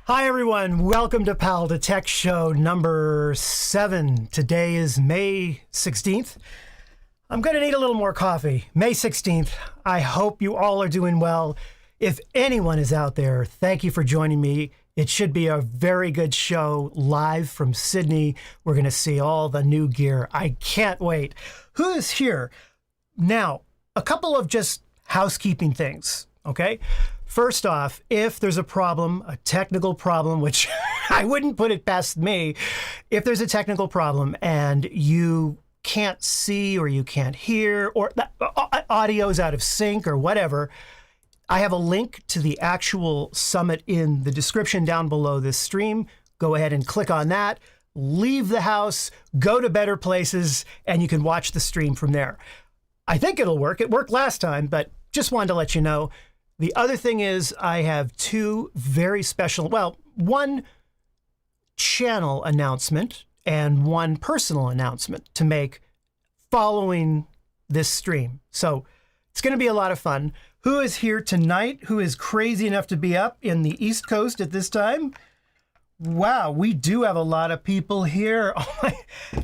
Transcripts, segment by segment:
Hi everyone, welcome to pal2tech show number 7. Today is May 16th. I'm going to need a little more coffee. May 16th. I hope you all are doing well. If anyone is out there, thank you for joining me. It should be a very good show live from Sydney. We're going to see all the new gear. I can't wait. Who is here? Now, a couple of just housekeeping things, okay? First off, if there's a problem, a technical problem, which I wouldn't put it past me, if there's a technical problem and you can't see or you can't hear or the audio's out of sync or whatever, I have a link to the actual summit in the description down below this stream. Go ahead and click on that, leave the house, go to better places, and you can watch the stream from there. I think it'll work. It worked last time, but just wanted to let you know. The other thing is I have two very special, well, one channel announcement and one personal announcement to make following this stream. So it's going to be a lot of fun. Who is here tonight? Who is crazy enough to be up in the East Coast at this time? Wow, we do have a lot of people here.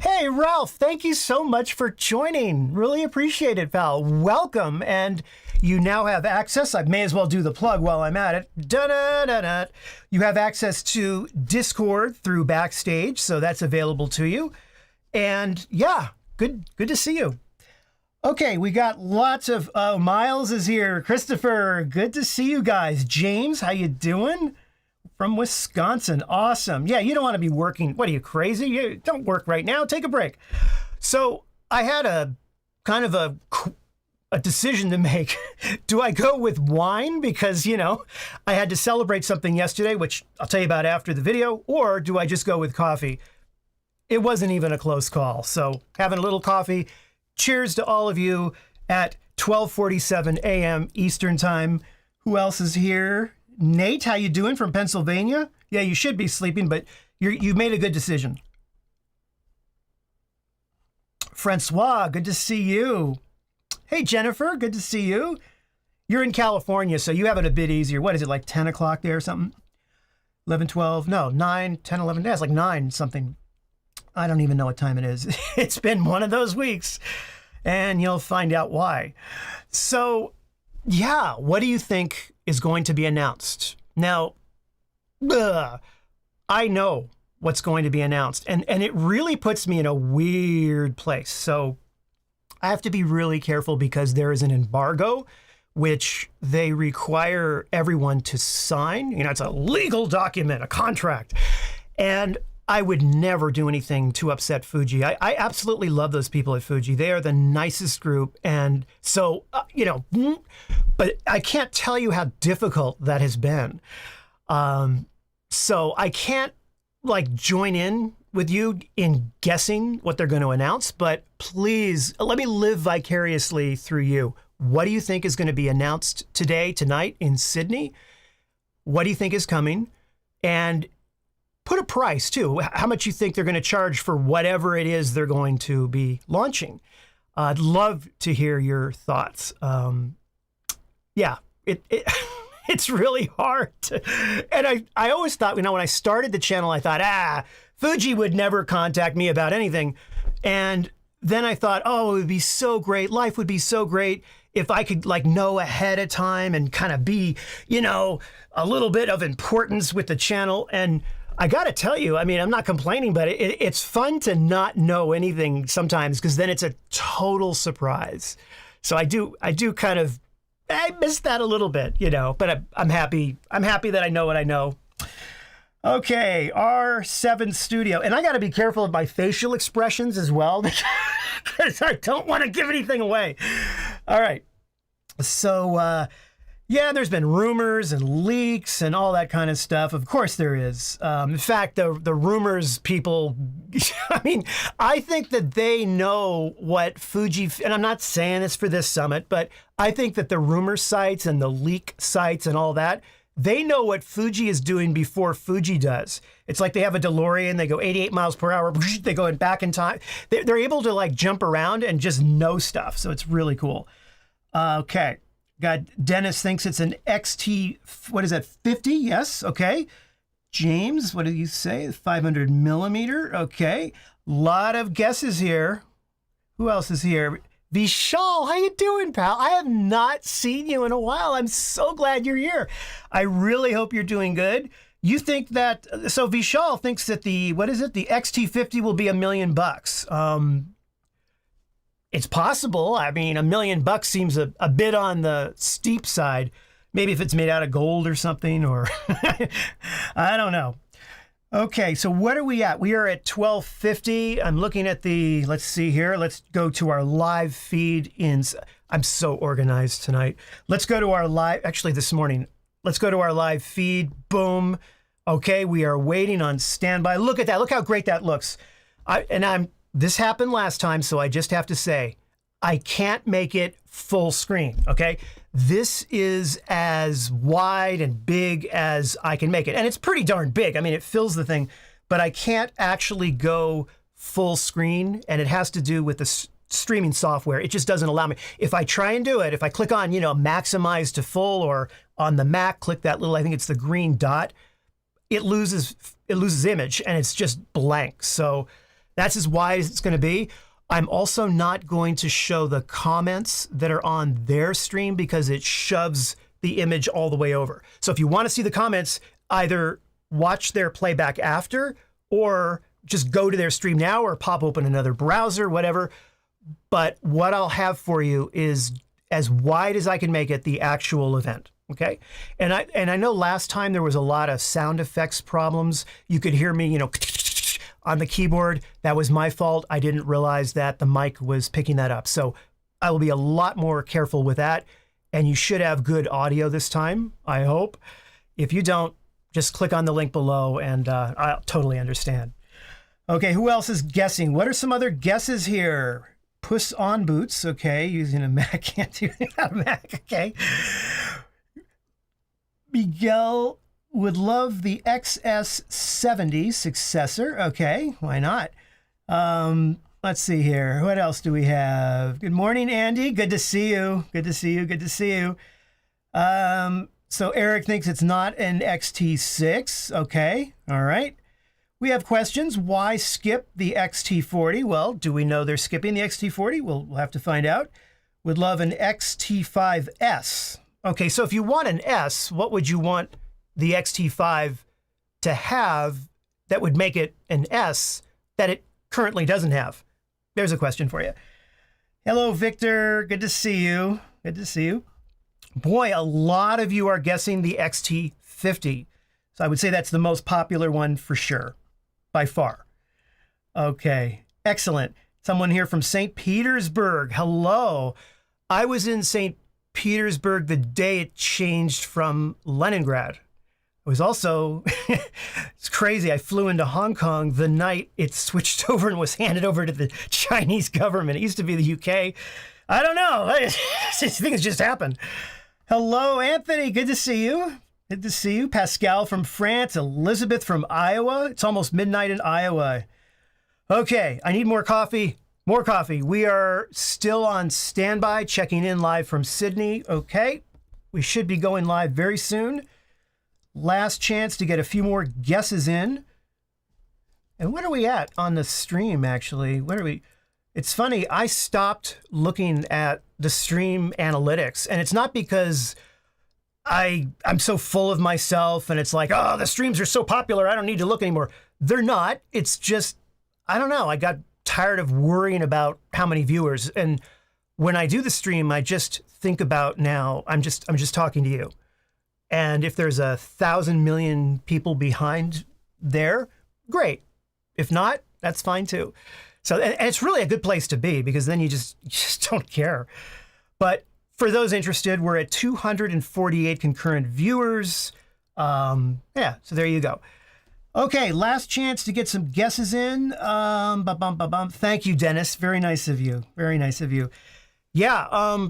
Hey, Ralph, thank you so much for joining. Really appreciate it, pal. Welcome. And you now have access. I may as well do the plug while I'm at it. Da-da-da-da. You have access to Discord through Backstage, so that's available to you. And yeah, good to see you. Okay, we got lots of, Miles is here. Christopher, good to see you guys. James, how you doing? From Wisconsin. Awesome. Yeah, you don't want to be working. What are you, crazy? You don't work right now. Take a break. So I had a kind of a decision to make. Do I go with wine because, you know, I had to celebrate something yesterday, which I'll tell you about after the video, or do I just go with coffee? It wasn't even a close call. So having a little coffee. Cheers to all of you at 12:47 a.m. Eastern Time. Who else is here? Nate, how you doing from Pennsylvania? Yeah, you should be sleeping, but you made a good decision. Francois, good to see you. Hey, Jennifer, good to see you. You're in California, so you have it a bit easier. What is it, like 10 o'clock there or something? 11, 12, no, 9, 10, 11, yeah, it's like 9 something. I don't even know what time it is. It's been one of those weeks, and you'll find out why. So, yeah, what do you think is going to be announced? Now, I know what's going to be announced, and it really puts me in a weird place. So I have to be really careful because there is an embargo, which they require everyone to sign. You know, it's a legal document, a contract. And I would never do anything to upset Fuji. I absolutely love those people at Fuji. They are the nicest group. And so, you know, but I can't tell you how difficult that has been. So I can't like join in with you in guessing what they're going to announce, but please let me live vicariously through you. What do you think is going to be announced today, tonight in Sydney? What do you think is coming? And put a price too. How much you think they're going to charge for whatever it is they're going to be launching. I'd love to hear your thoughts. Yeah, it's really hard to, and I always thought, you know, when I started the channel, I thought, Fuji would never contact me about anything. And then I thought, oh, it would be so great. Life would be so great if I could like know ahead of time and kind of be, you know, a little bit of importance with the channel. And I got to tell you, I mean, I'm not complaining, but it's fun to not know anything sometimes because then it's a total surprise. So I do kind of, I miss that a little bit, you know, but I'm happy. I'm happy that I know what I know. Okay, R7 Studio. And I got to be careful of my facial expressions as well because I don't want to give anything away. All right. So, yeah, there's been rumors and leaks and all that kind of stuff. Of course there is. In fact, the rumors people, I mean, I think that they know what Fuji, and I'm not saying this for this summit, but I think that the rumor sites and the leak sites and all that, they know what Fuji is doing before Fuji does. It's like they have a DeLorean, they go 88 miles per hour, they go back in time. They're able to like jump around and just know stuff. So it's really cool. Okay. Got Dennis thinks it's an XT, what is that, 50? Yes, okay. James, what did you say? 500 millimeter. Okay. Lot of guesses here. Who else is here? Vishal, how you doing, pal? I have not seen you in a while. I'm so glad you're here. I really hope you're doing good. You think that, so Vishal thinks that the XT50 will be $1 million. It's possible. I mean, $1 million seems a bit on the steep side. Maybe if it's made out of gold or something, or I don't know. Okay, so what are we at? We are at 1250. I'm looking at the, let's see here. Let's go to our live feed I'm so organized tonight. Let's go to our live, actually this morning. Let's go to our live feed. Boom. Okay, we are waiting on standby. Look at that. Look how great that looks. This happened last time, so I just have to say, I can't make it full screen, okay? This is as wide and big as I can make it. And it's pretty darn big. I mean, it fills the thing, but I can't actually go full screen, and it has to do with the streaming software. It just doesn't allow me. If I try and do it, if I click on, maximize to full, or on the Mac, click that little, I think it's the green dot, it loses image, and it's just blank. So that's as wide as it's going to be. I'm also not going to show the comments that are on their stream because it shoves the image all the way over. So if you want to see the comments, either watch their playback after, or just go to their stream now, or pop open another browser, whatever. But what I'll have for you is as wide as I can make it, the actual event. Okay. And I know last time there was a lot of sound effects problems. You could hear me, on the keyboard. That was my fault. I didn't realize that the mic was picking that up. So I will be a lot more careful with that. And you should have good audio this time, I hope. If you don't, just click on the link below and I'll totally understand. Okay, who else is guessing? What are some other guesses here? Puss on Boots, okay, using a Mac, can't do a Mac, okay. Miguel would love the XS70 successor. Okay, why not? Let's see here. What else do we have? Good morning, Andy. Good to see you. Good to see you. Good to see you. So Eric thinks it's not an XT6. Okay, all right. We have questions. Why skip the XT40? Well, do we know they're skipping the XT40? We'll have to find out. Would love an XT5S. Okay, so if you want an S, what would you want the XT5 to have that would make it an S that it currently doesn't have? There's a question for you. Hello, Victor. Good to see you. Good to see you. Boy, a lot of you are guessing the XT50. So I would say that's the most popular one for sure, by far. Okay, excellent. Someone here from St. Petersburg. Hello. I was in St. Petersburg the day it changed from Leningrad. I was also, it's crazy, I flew into Hong Kong the night it switched over and was handed over to the Chinese government. It used to be the UK. I don't know. These things just happen. Hello, Anthony. Good to see you. Good to see you. Pascal from France. Elizabeth from Iowa. It's almost midnight in Iowa. Okay, I need more coffee. More coffee. We are still on standby, checking in live from Sydney. Okay, we should be going live very soon. Last chance to get a few more guesses in. And what are we at on the stream, actually? What are we? It's funny, I stopped looking at the stream analytics, and it's not because I'm so full of myself and it's like, oh, the streams are so popular, I don't need to look anymore. They're not. It's just, I don't know, I got tired of worrying about how many viewers. And when I do the stream, I just think about now, I'm just talking to you. And if there's 1,000 million people behind there, great. If not, that's fine too. So, and it's really a good place to be because then you just don't care. But for those interested, we're at 248 concurrent viewers. Yeah, so there you go. Okay, last chance to get some guesses in. Thank you, Dennis. Very nice of you. Very nice of you. Yeah,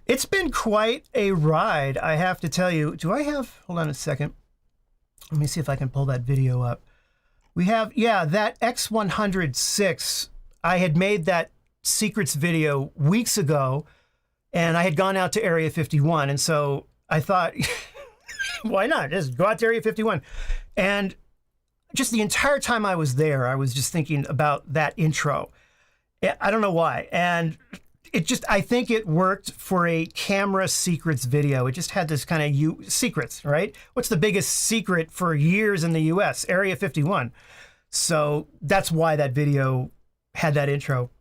it's been quite a ride, I have to tell you. Do I have, hold on a second. Let me see if I can pull that video up. We have, yeah, that X106. I had made that secrets video weeks ago, and I had gone out to Area 51. And so I thought, Why not? Just go out to Area 51. And just the entire time I was there, I was just thinking about that intro. I don't know why. And I think it worked for a camera secrets video. It just had this kind of secrets, right? What's the biggest secret for years in the US? Area 51. So that's why that video had that intro.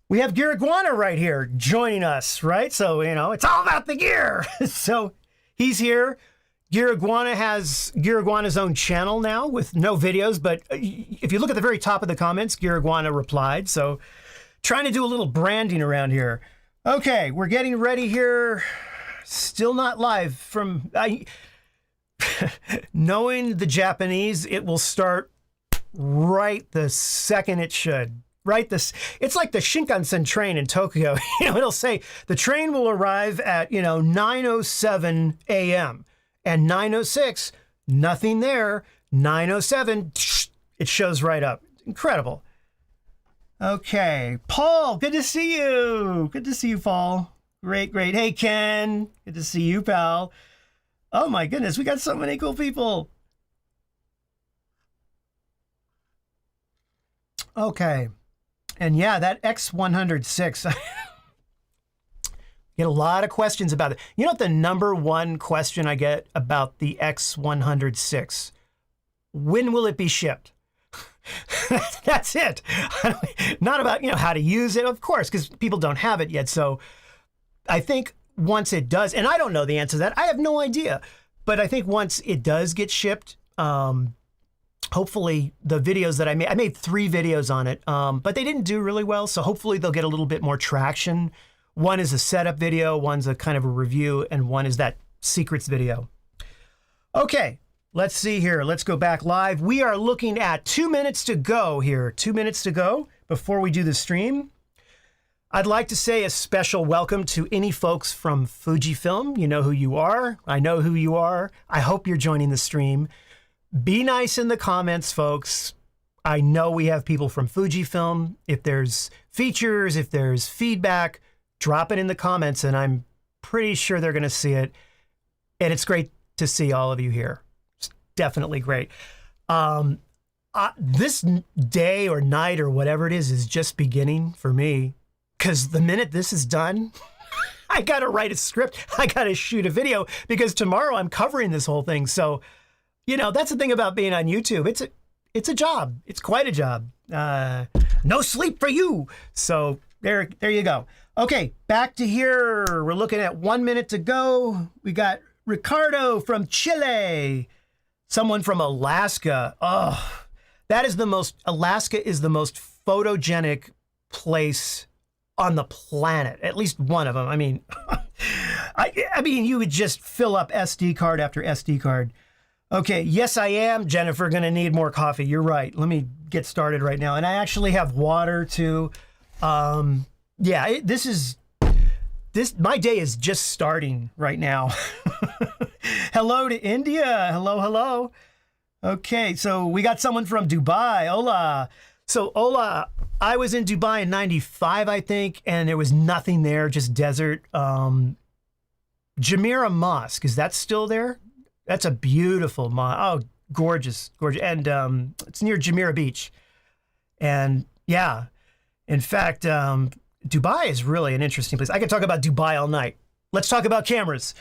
We have Gear Iguana right here joining us, right? So, it's all about the gear. So he's here. Gear Iguana has Gear Iguana's own channel now with no videos. But if you look at the very top of the comments, Gear Iguana replied. So trying to do a little branding around here. Okay, we're getting ready here. Still not live from... knowing the Japanese, it will start right the second it should. It's like the Shinkansen train in Tokyo. It'll say the train will arrive at 9:07 a.m. and 9:06, nothing there. 9:07, it shows right up. Incredible. Okay, Paul, good to see you. Good to see you, Paul. Great. Hey, Ken, good to see you, pal. Oh my goodness, we got so many cool people. Okay. And yeah, that X106, get a lot of questions about it. You know what the number one question I get about the X106? When will it be shipped? That's it. Not about, how to use it, of course, because people don't have it yet. So I think once it does, and I don't know the answer to that. I have no idea. But I think once it does get shipped, hopefully the videos that I made 3 videos on it, but they didn't do really well. So hopefully they'll get a little bit more traction. One is a setup video, one's a kind of a review, and one is that secrets video. Okay, let's see here. Let's go back live. We are looking at 2 minutes to go here. 2 minutes to go before we do the stream. I'd like to say a special welcome to any folks from Fujifilm. You know who you are. I know who you are. I hope you're joining the stream. Be nice in the comments, folks. I know we have people from Fujifilm. If there's features, if there's feedback, drop it in the comments, and I'm pretty sure they're going to see it. And it's great to see all of you here. It's definitely great. This day or night or whatever it is just beginning for me, because the minute this is done, I got to write a script. I got to shoot a video, because tomorrow I'm covering this whole thing. So, that's the thing about being on YouTube. It's a job. It's quite a job. No sleep for you. So there you go. Okay, back to here. We're looking at 1 minute to go. We got Ricardo from Chile. Someone from Alaska. Oh, Alaska is the most photogenic place on the planet. At least one of them. I mean, I mean, you would just fill up SD card after SD card. Okay, yes, I am, Jennifer, going to need more coffee. You're right. Let me get started right now. And I actually have water, too. Yeah, my day is just starting right now. Hello to India. Hello. Okay, so we got someone from Dubai. Hola. So, Ola, I was in Dubai in 95, I think, and there was nothing there, just desert. Jumeirah Mosque, is that still there? That's a beautiful mosque. Oh, gorgeous. And it's near Jumeirah Beach. And yeah, in fact, Dubai is really an interesting place. I could talk about Dubai all night. Let's talk about cameras.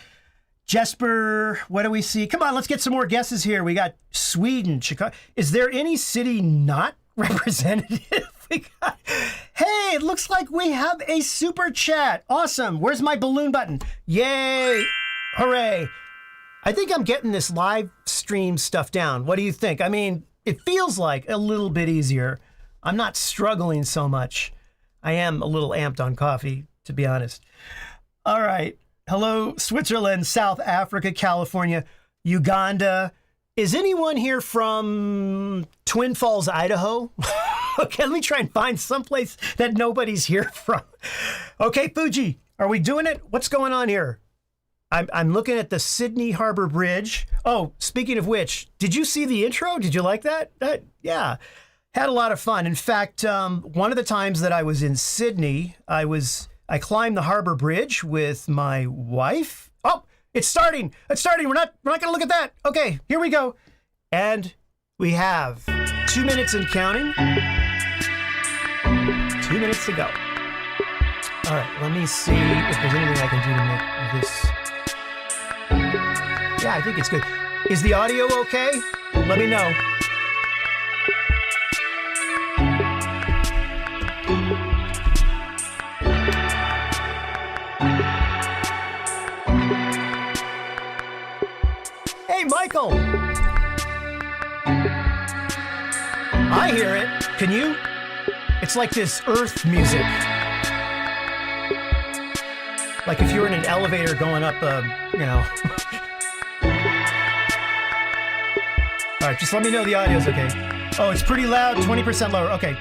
Jesper, what do we see? Come on, let's get some more guesses here. We got Sweden, Chicago. Is there any city not representative? Hey, it looks like we have a super chat. Awesome. Where's my balloon button? Yay. Hooray. I think I'm getting this live stream stuff down. What do you think? I mean, it feels like a little bit easier. I'm not struggling so much. I am a little amped on coffee, to be honest. All right. Hello, Switzerland, South Africa, California, Uganda. Is anyone here from Twin Falls, Idaho? Okay, let me try and find someplace that nobody's here from. Okay, Fuji, are we doing it? What's going on here? I'm looking at the Sydney Harbor Bridge. Oh, speaking of which, did you see the intro? Did you like that? Yeah, had a lot of fun. In fact, one of the times that I was in Sydney, I climbed the Harbor Bridge with my wife. Oh, It's starting. It's starting. We're not going to look at that. Okay, here we go. And we have 2 minutes and counting. 2 minutes to go. All right, let me see if there's anything I can do to make this. Yeah, I think it's good. Is the audio okay? Let me know. Hey, Michael! I hear it. Can you? It's like this earth music. Like if you're in an elevator going up, you know. All right, just let me know the audio's okay. Oh, it's pretty loud, 20% lower. Okay.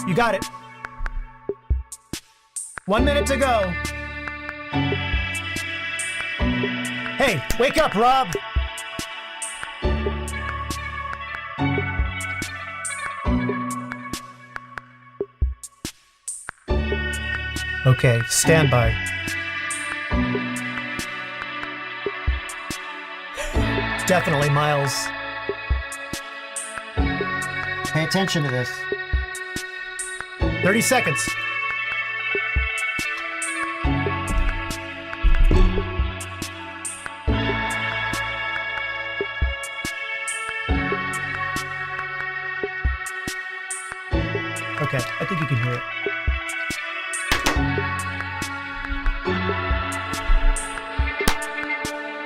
You got it. 1 minute to go. Hey, wake up, Rob. Okay, stand by. Definitely, Miles. Pay attention to this. 30 seconds. Okay, I think you can hear it.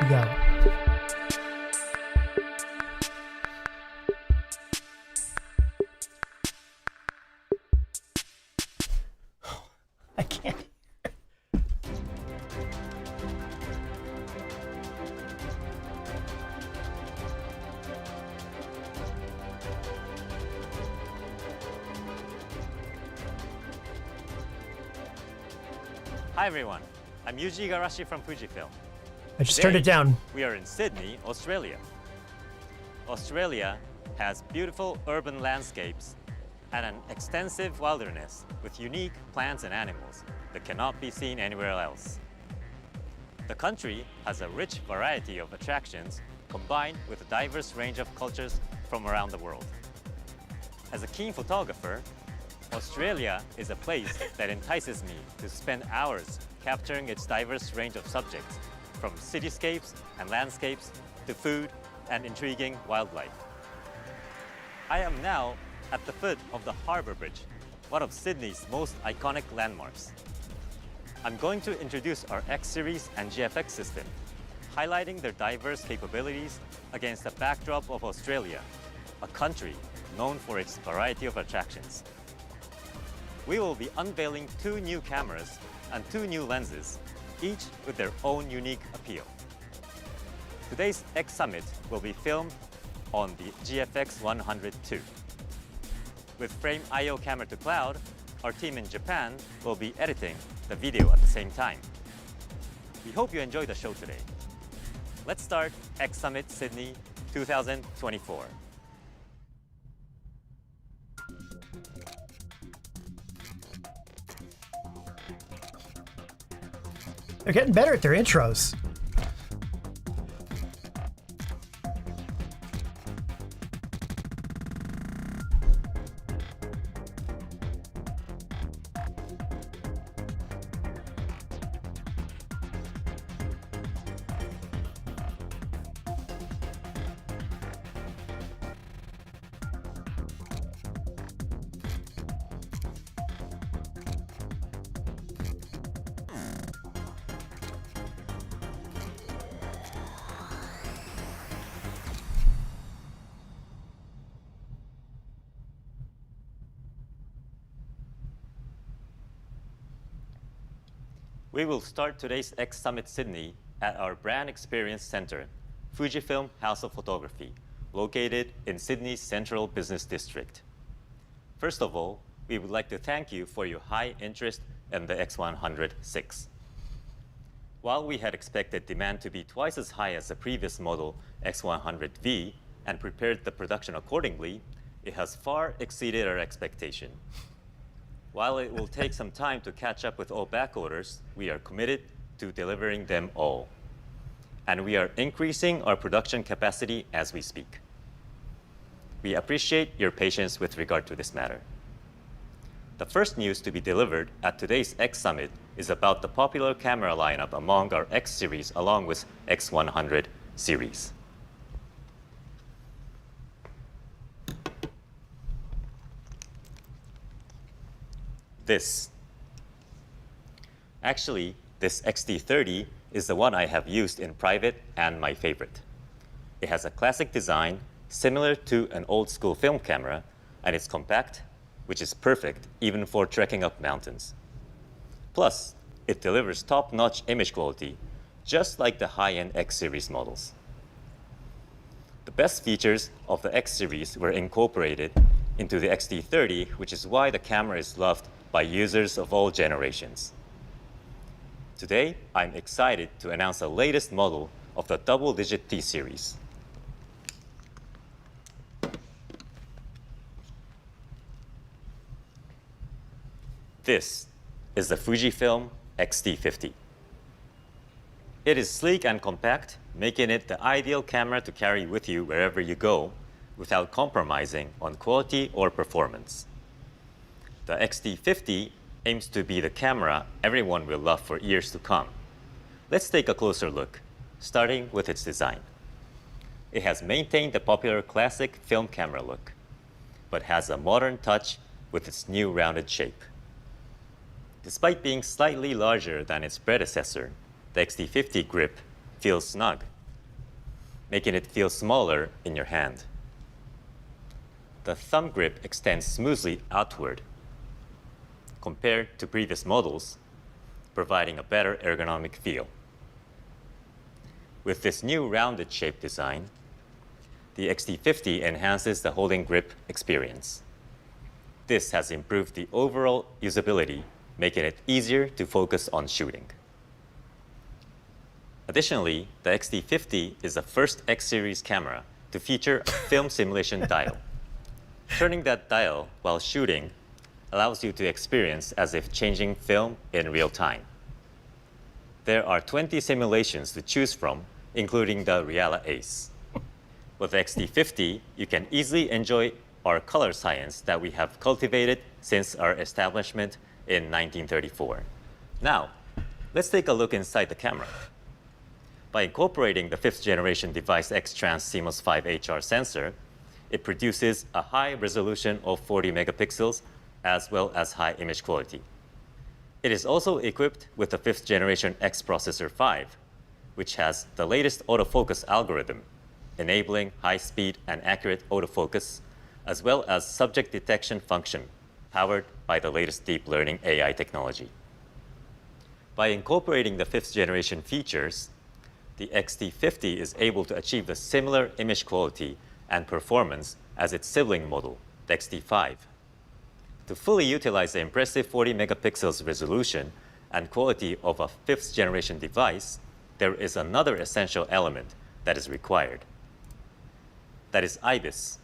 You got it. I can't. Hi everyone, I'm Yuji Igarashi from Fujifilm. I just turned it down. We are in Sydney, Australia. Australia has beautiful urban landscapes and an extensive wilderness with unique plants and animals that cannot be seen anywhere else. The country has a rich variety of attractions combined with a diverse range of cultures from around the world. As a keen photographer, Australia is a place that entices me to spend hours capturing its diverse range of subjects, from cityscapes and landscapes to food and intriguing wildlife. I am now at the foot of the Harbour Bridge, one of Sydney's most iconic landmarks. I'm going to introduce our X series and GFX system, highlighting their diverse capabilities against the backdrop of Australia, a country known for its variety of attractions. We will be unveiling 2 new cameras and 2 new lenses, each with their own unique appeal. Today's X Summit will be filmed on the GFX 102. With Frame I/O camera to cloud, our team in Japan will be editing the video at the same time. We hope you enjoy the show today. Let's start X Summit Sydney 2024. They're getting better at their intros. We will start today's X Summit Sydney at our Brand Experience Center, Fujifilm House of Photography, located in Sydney's Central Business District. First of all, we would like to thank you for your high interest in the X100-6. While we had expected demand to be twice as high as the previous model X100V and prepared the production accordingly, it has far exceeded our expectation. While it will take some time to catch up with all back orders, we are committed to delivering them all. And we are increasing our production capacity as we speak. We appreciate your patience with regard to this matter. The first news to be delivered at today's X Summit is about the popular camera lineup among our X series along with X100 series. This XT30 is the one I have used in private and my favorite. It has a classic design similar to an old school film camera, and it's compact, which is perfect even for trekking up mountains. Plus, it delivers top-notch image quality, just like the high-end X series models. The best features of the X series were incorporated into the XT30, which is why the camera is loved by users of all generations. Today, I'm excited to announce the latest model of the double-digit T series. This is the Fujifilm X-T50. It is sleek and compact, making it the ideal camera to carry with you wherever you go without compromising on quality or performance. The X-T50 aims to be the camera everyone will love for years to come. Let's take a closer look, starting with its design. It has maintained the popular classic film camera look, but has a modern touch with its new rounded shape. Despite being slightly larger than its predecessor, the X-T50 grip feels snug, making it feel smaller in your hand. The thumb grip extends smoothly outward compared to previous models, providing a better ergonomic feel. With this new rounded shape design, the X-T50 enhances the holding grip experience. This has improved the overall usability, making it easier to focus on shooting. Additionally, the X-T50 is the first X-series camera to feature a film simulation dial. Turning that dial while shooting allows you to experience as if changing film in real time. There are 20 simulations to choose from, including the Reala Ace. With the X-T50, you can easily enjoy our color science that we have cultivated since our establishment in 1934. Now, let's take a look inside the camera. By incorporating the 5th generation device X-Trans CMOS 5 HR sensor, it produces a high resolution of 40 megapixels as well as high image quality. It is also equipped with the 5th generation X Processor 5, which has the latest autofocus algorithm, enabling high-speed and accurate autofocus, as well as subject detection function, powered by the latest deep learning AI technology. By incorporating the 5th generation features, the X-T50 is able to achieve the similar image quality and performance as its sibling model, the X-T5. To fully utilize the impressive 40 megapixels resolution and quality of a 5th generation device, there is another essential element that is required. That is IBIS.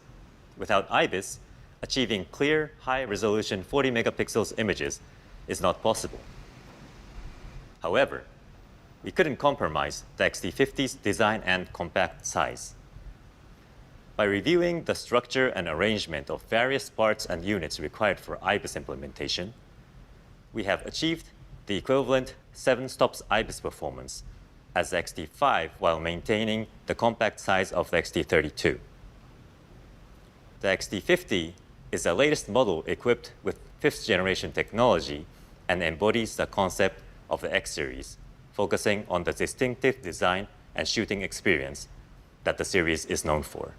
Without IBIS, achieving clear, high-resolution 40 megapixels images is not possible. However, we couldn't compromise the X-T50's design and compact size. By reviewing the structure and arrangement of various parts and units required for IBIS implementation, we have achieved the equivalent 7 stops IBIS performance as the X-T5 while maintaining the compact size of the X-T32. The X-T50 is the latest model equipped with 5th generation technology and embodies the concept of the X series, focusing on the distinctive design and shooting experience that the series is known for.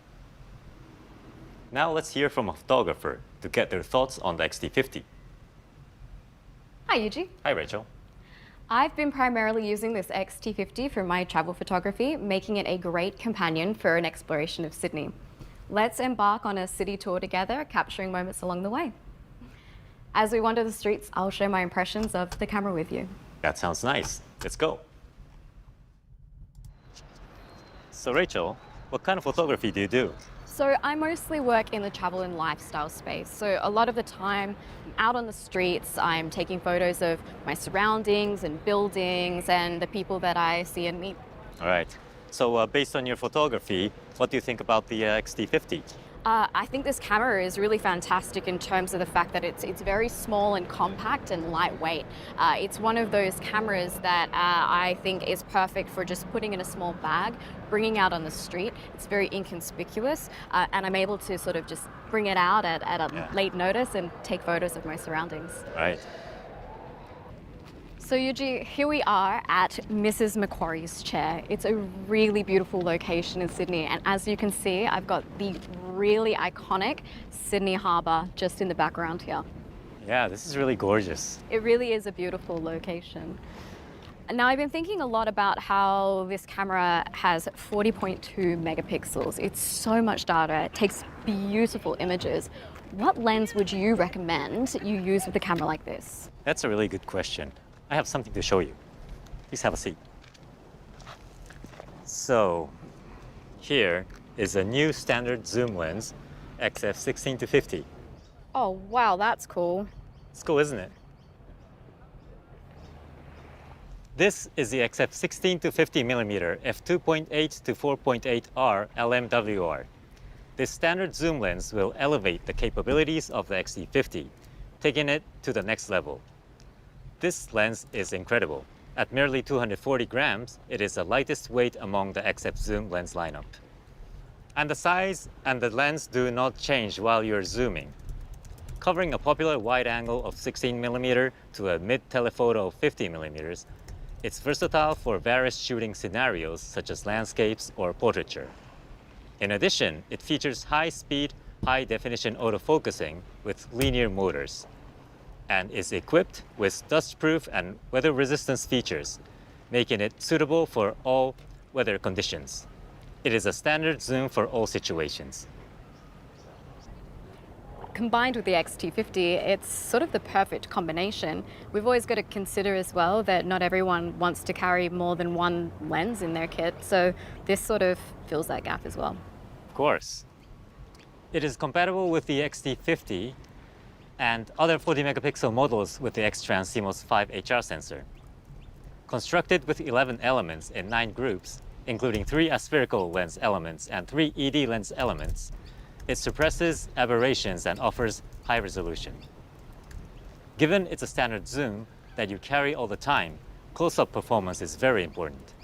Now let's hear from a photographer to get their thoughts on the X-T50. Hi, Yuji. Hi, Rachel. I've been primarily using this X-T50 for my travel photography, making it a great companion for an exploration of Sydney. Let's embark on a city tour together, capturing moments along the way. As we wander the streets, I'll share my impressions of the camera with you. That sounds nice. Let's go. So Rachel, what kind of photography do you do? So I mostly work in the travel and lifestyle space. So a lot of the time out on the streets, I'm taking photos of my surroundings and buildings and the people that I see and meet. All right. So based on your photography, what do you think about the X-T50? I think this camera is really fantastic in terms of the fact that it's very small and compact and lightweight. It's one of those cameras that I think is perfect for just putting in a small bag, bringing out on the street. It's very inconspicuous, and I'm able to sort of just bring it out at a late notice and take photos of my surroundings. Right. So Yuji, here we are at Mrs. Macquarie's chair. It's a really beautiful location in Sydney, and as you can see, I've got the really iconic Sydney Harbour just in the background here. Yeah, this is really gorgeous. It really is a beautiful location. Now, I've been thinking a lot about how this camera has 40.2 megapixels. It's so much data, it takes beautiful images. What lens would you recommend you use with a camera like this? That's a really good question. I have something to show you. Please have a seat. So, here is a new standard zoom lens, XF16-50. Oh, wow, that's cool. It's cool, isn't it? This is the XF16-50mm f2.8 to 4.8R LMWR. This standard zoom lens will elevate the capabilities of the X-T50, taking it to the next level. This lens is incredible. At merely 240 grams, it is the lightest weight among the XF zoom lens lineup. And the size and the lens do not change while you're zooming. Covering a popular wide angle of 16mm to a mid-telephoto of 50mm, it's versatile for various shooting scenarios such as landscapes or portraiture. In addition, it features high-speed, high-definition autofocusing with linear motors, and is equipped with dust-proof and weather-resistance features, making it suitable for all weather conditions. It is a standard zoom for all situations. Combined with the X-T50, it's sort of the perfect combination. We've always got to consider as well that not everyone wants to carry more than one lens in their kit, so this sort of fills that gap as well. Of course. It is compatible with the X-T50 and other 40 megapixel models with the X-Trans CMOS 5 HR sensor. Constructed with 11 elements in 9 groups, including 3 aspherical lens elements and 3 ED lens elements, it suppresses aberrations and offers high resolution. Given it's a standard zoom that you carry all the time, close-up performance is very important.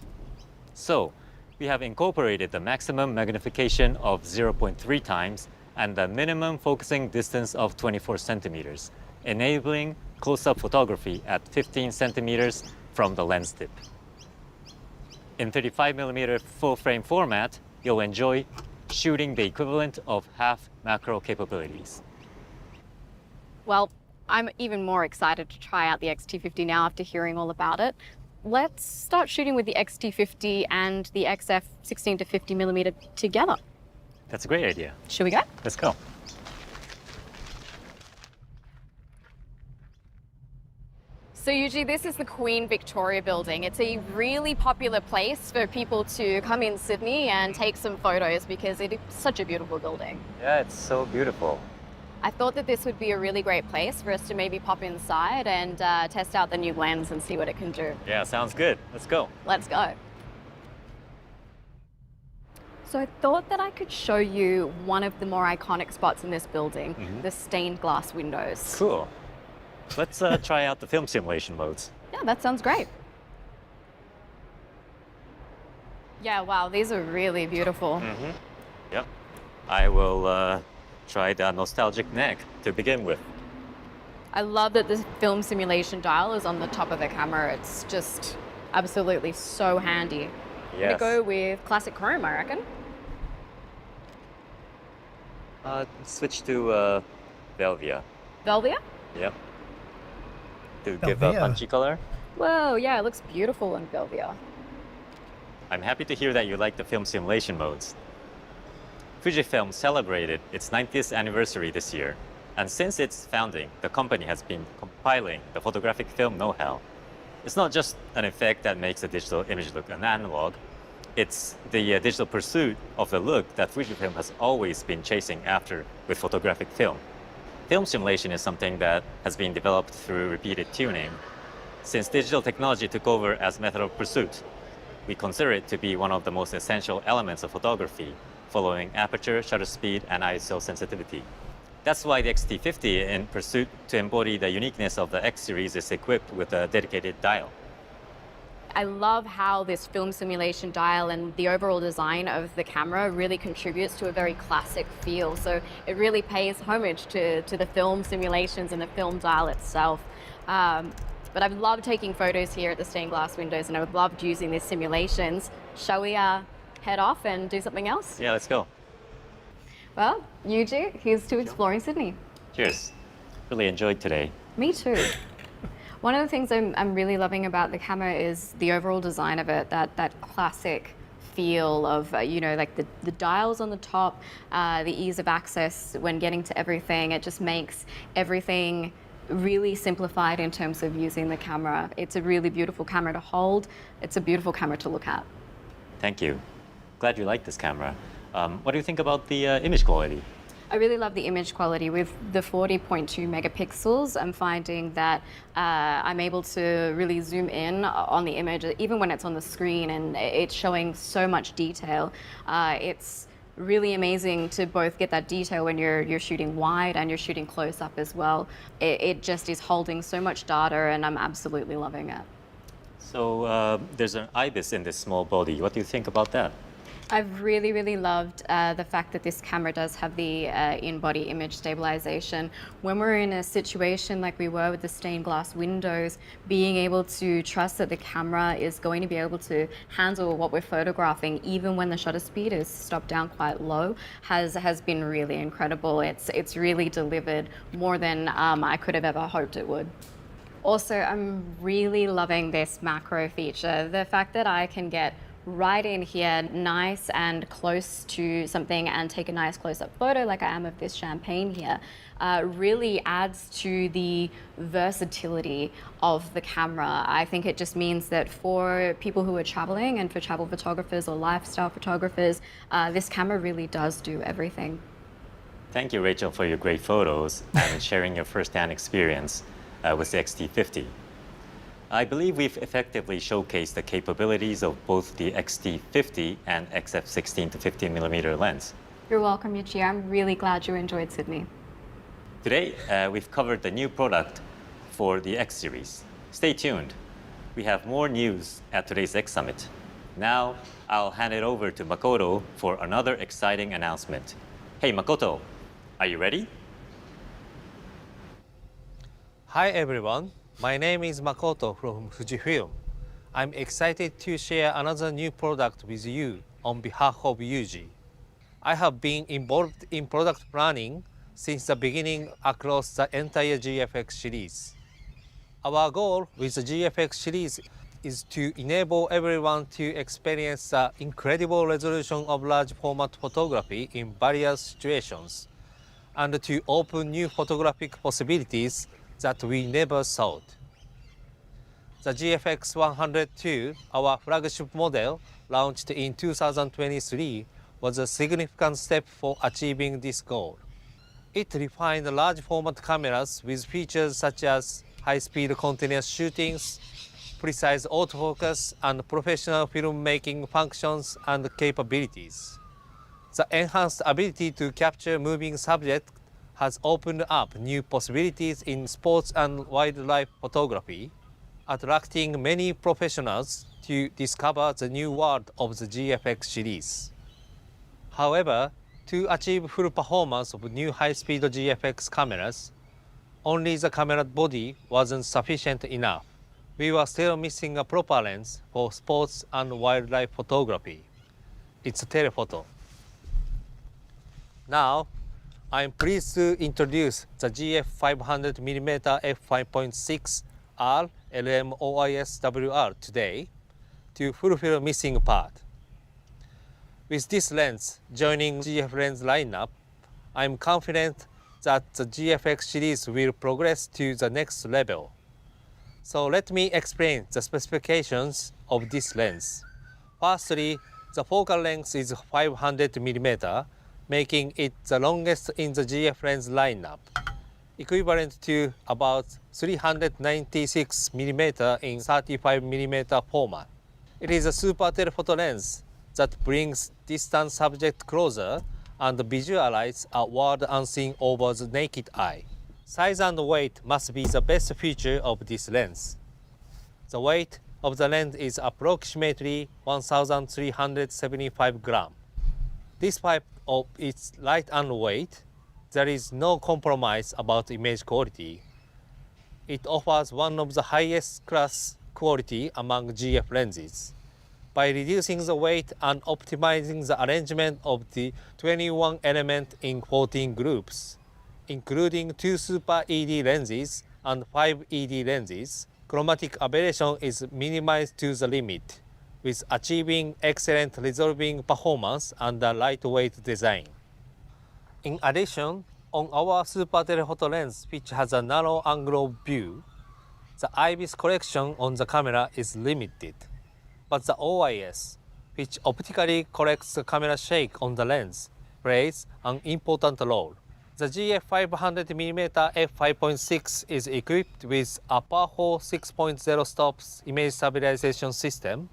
So, we have incorporated the maximum magnification of 0.3 times and the minimum focusing distance of 24 centimeters, enabling close-up photography at 15 centimeters from the lens tip. In 35mm full-frame format, you'll enjoy shooting the equivalent of half macro capabilities. Well, I'm even more excited to try out the X-T50 now after hearing all about it. Let's start shooting with the X-T50 and the XF 16 to 50mm together. That's a great idea. Should we go? Let's go. So Yuji, this is the Queen Victoria building. It's a really popular place for people to come in Sydney and take some photos because it's such a beautiful building. Yeah, it's so beautiful. I thought that this would be a really great place for us to maybe pop inside and test out the new lens and see what it can do. Yeah, sounds good. Let's go. Let's go. So I thought that I could show you one of the more iconic spots in this building, the stained glass windows. Cool. Let's try out the film simulation modes. Yeah, that sounds great. Yeah, wow, these are really beautiful. Yep. I will try the nostalgic neck to begin with. I love that the film simulation dial is on the top of the camera. It's just absolutely so handy. Yes. I'm gonna go with classic chrome, I reckon. Switch to Velvia. Velvia? Yep. To give a Velvia. punchy color. Whoa, yeah, it looks beautiful in Velvia. I'm happy to hear that you like the film simulation modes. Fujifilm celebrated its 90th anniversary this year, and since its founding, the company has been compiling the photographic film know-how. It's not just an effect that makes a digital image look analog, It's the digital pursuit of the look that Fujifilm has always been chasing after with photographic film. Film simulation is something that has been developed through repeated tuning. Since digital technology took over as method of pursuit, we consider it to be one of the most essential elements of photography, following aperture, shutter speed, and ISO sensitivity. That's why the X-T50, in pursuit to embody the uniqueness of the X series, is equipped with a dedicated dial. I love how this film simulation dial and the overall design of the camera really contributes to a very classic feel. So it really pays homage to the film simulations and the film dial itself. But I've loved taking photos here at the stained glass windows, and I've loved using these simulations. Shall we head off and do something else? Yeah, let's go. Well, Yuji, here's to exploring Sydney. Cheers. Really enjoyed today. Me too. One of the things I'm really loving about the camera is the overall design of it, that classic feel of, like the dials on the top, the ease of access when getting to everything. It just makes everything really simplified in terms of using the camera. It's a really beautiful camera to hold. It's a beautiful camera to look at. Thank you. Glad you like this camera. What do you think about the image quality? I really love the image quality. With the 40.2 megapixels, I'm finding that I'm able to really zoom in on the image, even when it's on the screen, and it's showing so much detail. It's really amazing to both get that detail when you're shooting wide and you're shooting close up as well. It just is holding so much data, and I'm absolutely loving it. So there's an IBIS in this small body. What do you think about that? I've really, really loved the fact that this camera does have the in-body image stabilization. When we're in a situation like we were with the stained glass windows, being able to trust that the camera is going to be able to handle what we're photographing, even when the shutter speed is stopped down quite low, has been really incredible. It's really delivered more than I could have ever hoped it would. Also, I'm really loving this macro feature. The fact that I can get right in here, nice and close to something, and take a nice close-up photo like I am of this champagne here, really adds to the versatility of the camera. I think it just means that for people who are traveling and for travel photographers or lifestyle photographers, this camera really does do everything. Thank you, Rachel, for your great photos and sharing your first-hand experience with the X-T50. I believe we've effectively showcased the capabilities of both the X-T50 and XF16 to 15mm lens. You're welcome, Yuji. I'm really glad you enjoyed Sydney. Today, we've covered the new product for the X series. Stay tuned. We have more news at today's X Summit. Now, I'll hand it over to Makoto for another exciting announcement. Hey, Makoto, are you ready? Hi, everyone. My name is Makoto from Fujifilm. I'm excited to share another new product with you on behalf of Yuji. I have been involved in product planning since the beginning across the entire GFX series. Our goal with the GFX series is to enable everyone to experience the incredible resolution of large format photography in various situations, and to open new photographic possibilities that we never thought. The GFX 102, our flagship model, launched in 2023, was a significant step for achieving this goal. It refined large format cameras with features such as high-speed continuous shootings, precise autofocus, and professional filmmaking functions and capabilities. The enhanced ability to capture moving subjects has opened up new possibilities in sports and wildlife photography, attracting many professionals to discover the new world of the GFX series. However, to achieve full performance of new high-speed GFX cameras, only the camera body wasn't sufficient enough. We were still missing a proper lens for sports and wildlife photography. It's a telephoto. Now, I'm pleased to introduce the GF 500mm f5.6R LMOIS-WR today to fulfill missing part. With this lens joining GF lens lineup, I'm confident that the GFX series will progress to the next level. So let me explain the specifications of this lens. Firstly, The focal length is 500 mm, making it the longest in the GF lens lineup, equivalent to about 396 mm in 35 mm format. It is a super telephoto lens that brings distant subject closer and visualize a world unseen over the naked eye. Size and weight must be the best feature of this lens. The weight of the lens is approximately 1,375 grams. Despite of its light and weight, there is no compromise about image quality. It offers one of the highest class quality among GF lenses. By reducing the weight and optimizing the arrangement of the 21 elements in 14 groups, including 2 Super ED lenses and 5 ED lenses, chromatic aberration is minimized to the limit, with achieving excellent resolving performance and a lightweight design. In addition, on our super telephoto lens, which has a narrow angle of view, the IBIS correction on the camera is limited, but the OIS, which optically corrects the camera shake on the lens, plays an important role. The GF 500mm f5.6 is equipped with a powerful 6.0 stops image stabilization system,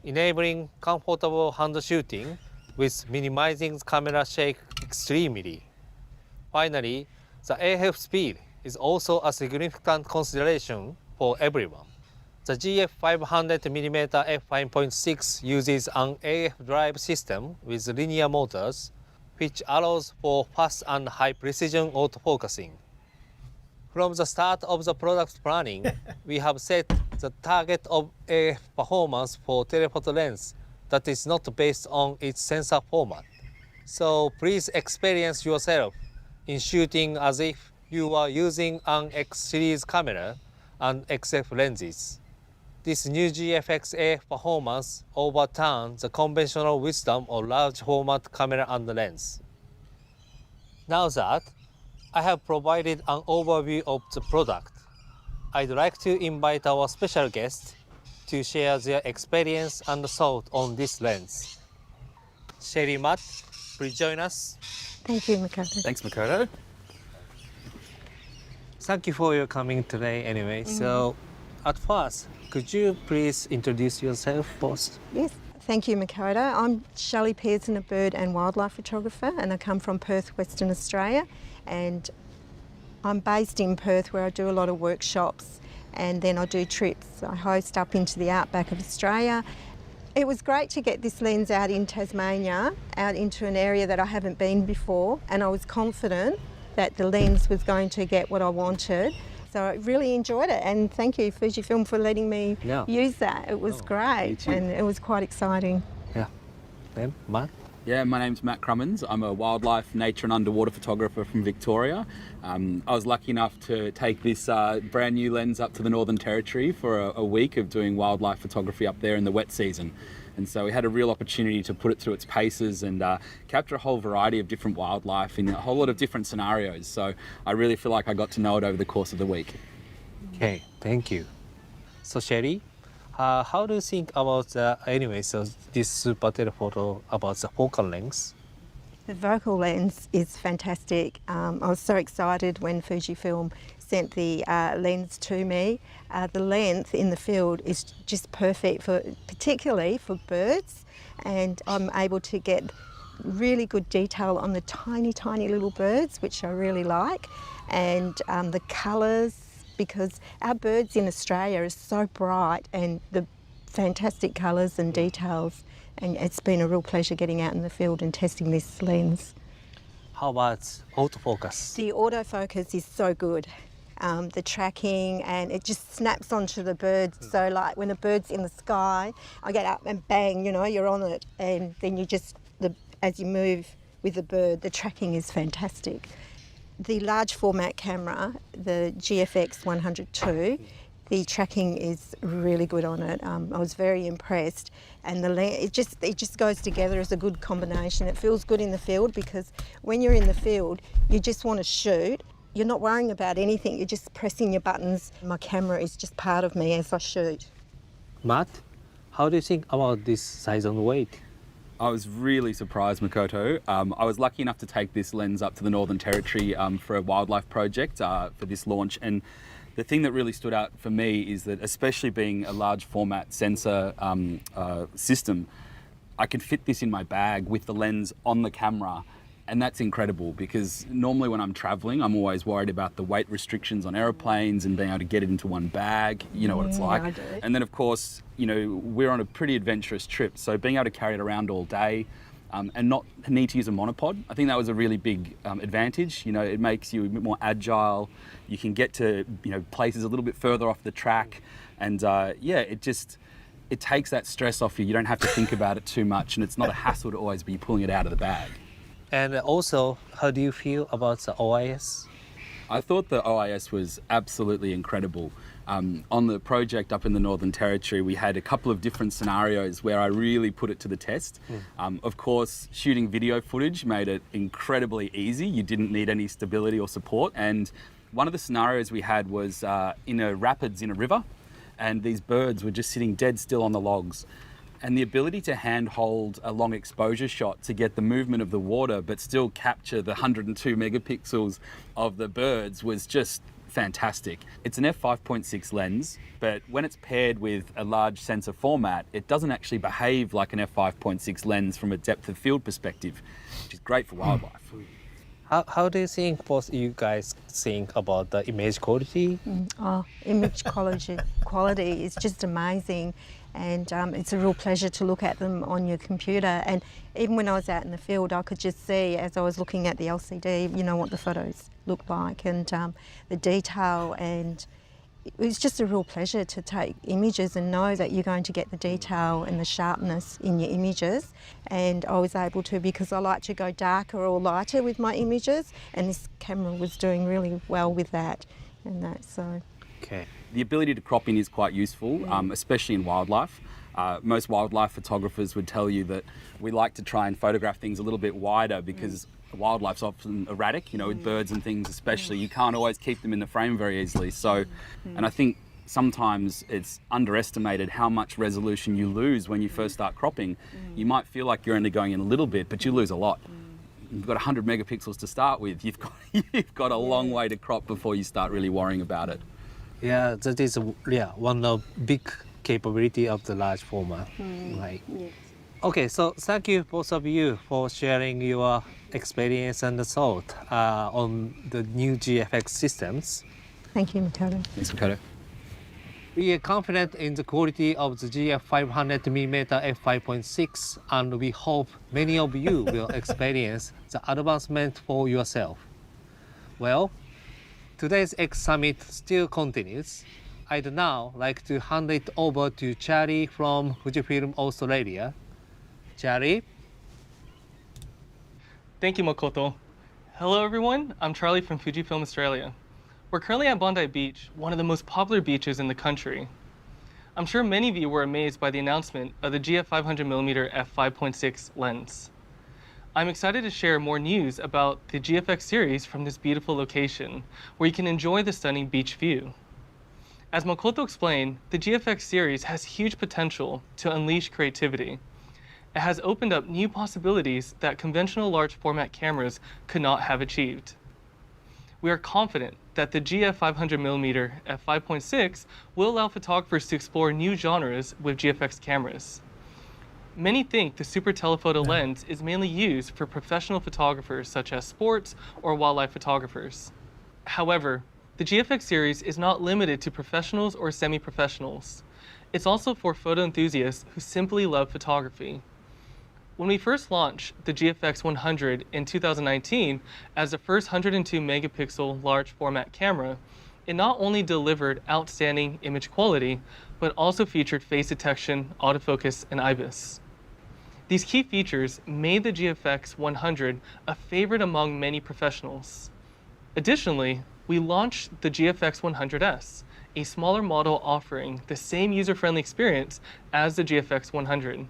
enabling comfortable hand shooting with minimizing camera shake extremely. Finally, the AF speed is also a significant consideration for everyone. The GF 500mm f5.6 uses an AF drive system with linear motors, which allows for fast and high precision autofocusing. From the start of the product planning, we have set the target of AF performance for telephoto lens that is not based on its sensor format. So please experience yourself in shooting as if you are using an X series camera and XF lenses. This new GFX AF performance overturns the conventional wisdom of large format camera and lens. Now that I have provided an overview of the product, I'd like to invite our special guests to share their experience and thought on this lens. Sherry, Matt, please join us. Thank you, Makoto. Thanks, Makoto. Thank you for your coming today anyway. So at first, could you please introduce yourself first? Yes, thank you, Makoto. I'm Shelley Pearson, a bird and wildlife photographer, and I come from Perth, Western Australia. And I'm based in Perth, where I do a lot of workshops, and then I do trips. I host up into the outback of Australia. It was great to get this lens out in Tasmania, out into an area that I haven't been before, and I was confident that the lens was going to get what I wanted. So I really enjoyed it, and thank you, Fujifilm, for letting me use that. It was great, and it was quite exciting. Yeah. Then, Matt? Yeah, my name's Matt Crummins. I'm a wildlife, nature and underwater photographer from Victoria. I was lucky enough to take this brand new lens up to the Northern Territory for a week of doing wildlife photography up there in the wet season. And so we had a real opportunity to put it through its paces and capture a whole variety of different wildlife in a whole lot of different scenarios. So I really feel like I got to know it over the course of the week. Okay, thank you. So Sherry, how do you think about this super telephoto about the focal length? The focal lens is fantastic. I was so excited when Fujifilm sent the lens to me. The length in the field is just perfect, particularly for birds, and I'm able to get really good detail on the tiny, tiny little birds, which I really like, and the colours, because our birds in Australia are so bright, and the fantastic colours and details, and it's been a real pleasure getting out in the field and testing this lens. How about autofocus? The autofocus is so good. The tracking, and it just snaps onto the birds. So like when a bird's in the sky, I get up and bang, you're on it, and then as you move with the bird, the tracking is fantastic. The large format camera, the GFX 102, the tracking is really good on it. I was very impressed, and it just goes together as a good combination. It feels good in the field, because when you're in the field, you just want to shoot. You're not worrying about anything, you're just pressing your buttons. My camera is just part of me as I shoot. Matt, how do you think about this size and weight? I was really surprised, Makoto. I was lucky enough to take this lens up to the Northern Territory for a wildlife project for this launch. And the thing that really stood out for me is that, especially being a large format sensor system, I could fit this in my bag with the lens on the camera. And that's incredible, because normally when I'm traveling, I'm always worried about the weight restrictions on aeroplanes and being able to get it into one bag. You know what it's like. I do. And then, of course, you know, we're on a pretty adventurous trip. So being able to carry it around all day and not need to use a monopod, I think that was a really big advantage. You know, it makes you a bit more agile. You can get to, you know, places a little bit further off the track. And yeah, it takes that stress off you. You don't have to think about it too much, and it's not a hassle to always be pulling it out of the bag. And also, how do you feel about the OIS? I thought the OIS was absolutely incredible. On the project up in the Northern Territory, we had a couple of different scenarios where I really put it to the test. Of course, shooting video footage made it incredibly easy. You didn't need any stability or support. And one of the scenarios we had was in a rapids in a river, and these birds were just sitting dead still on the logs. And the ability to handhold a long exposure shot to get the movement of the water but still capture the 102 megapixels of the birds was just fantastic. It's an f5.6 lens, but when it's paired with a large sensor format, it doesn't actually behave like an f5.6 lens from a depth of field perspective, which is great for wildlife. How do you think, both you guys think about the image quality? Image quality is just amazing, and it's a real pleasure to look at them on your computer. And even when I was out in the field, I could just see, as I was looking at the LCD, you know, what the photos looked like, and the detail. And it was just a real pleasure to take images and know that you're going to get the detail and the sharpness in your images. And I was able to, because I like to go darker or lighter with my images, and this camera was doing really well with that. So. Okay. The ability to crop in is quite useful, especially in wildlife. Most wildlife photographers would tell you that we like to try and photograph things a little bit wider, because wildlife's often erratic, you know, with birds and things especially. You can't always keep them in the frame very easily. So, and I think sometimes it's underestimated how much resolution you lose when you first start cropping. You might feel like you're only going in a little bit, but you lose a lot. You've got 100 megapixels to start with. You've got a long way to crop before you start really worrying about it. Yeah, that is one of big capability of the large format. Right. Yes. Okay, so thank you both of you for sharing your experience and thought on the new GFX systems. Thank you, Makoto. Thanks, Makoto. We are confident in the quality of the GF500mm f5.6, and we hope many of you will experience the advancement for yourself. Well, today's X Summit still continues. I'd now like to hand it over to Charlie from Fujifilm Australia. Charlie? Thank you, Makoto. Hello, everyone. I'm Charlie from Fujifilm Australia. We're currently at Bondi Beach, one of the most popular beaches in the country. I'm sure many of you were amazed by the announcement of the GF500mm f5.6 lens. I'm excited to share more news about the GFX series from this beautiful location, where you can enjoy the stunning beach view. As Makoto explained, the GFX series has huge potential to unleash creativity. It has opened up new possibilities that conventional large format cameras could not have achieved. We are confident that the GF500mm f5.6 will allow photographers to explore new genres with GFX cameras. Many think the super telephoto lens is mainly used for professional photographers such as sports or wildlife photographers. However, the GFX series is not limited to professionals or semi-professionals. It's also for photo enthusiasts who simply love photography. When we first launched the GFX 100 in 2019 as the first 102 megapixel large format camera, it not only delivered outstanding image quality, but also featured face detection, autofocus, and IBIS. These key features made the GFX 100 a favorite among many professionals. Additionally, we launched the GFX 100S, a smaller model offering the same user-friendly experience as the GFX 100.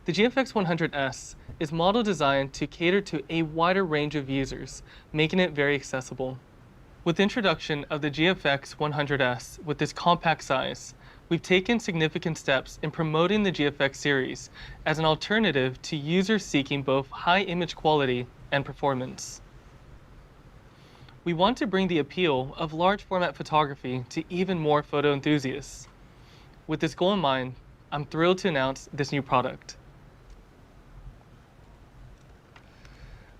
The GFX 100S is model designed to cater to a wider range of users, making it very accessible. With the introduction of the GFX 100S with its compact size, we've taken significant steps in promoting the GFX series as an alternative to users seeking both high image quality and performance. We want to bring the appeal of large format photography to even more photo enthusiasts. With this goal in mind, I'm thrilled to announce this new product.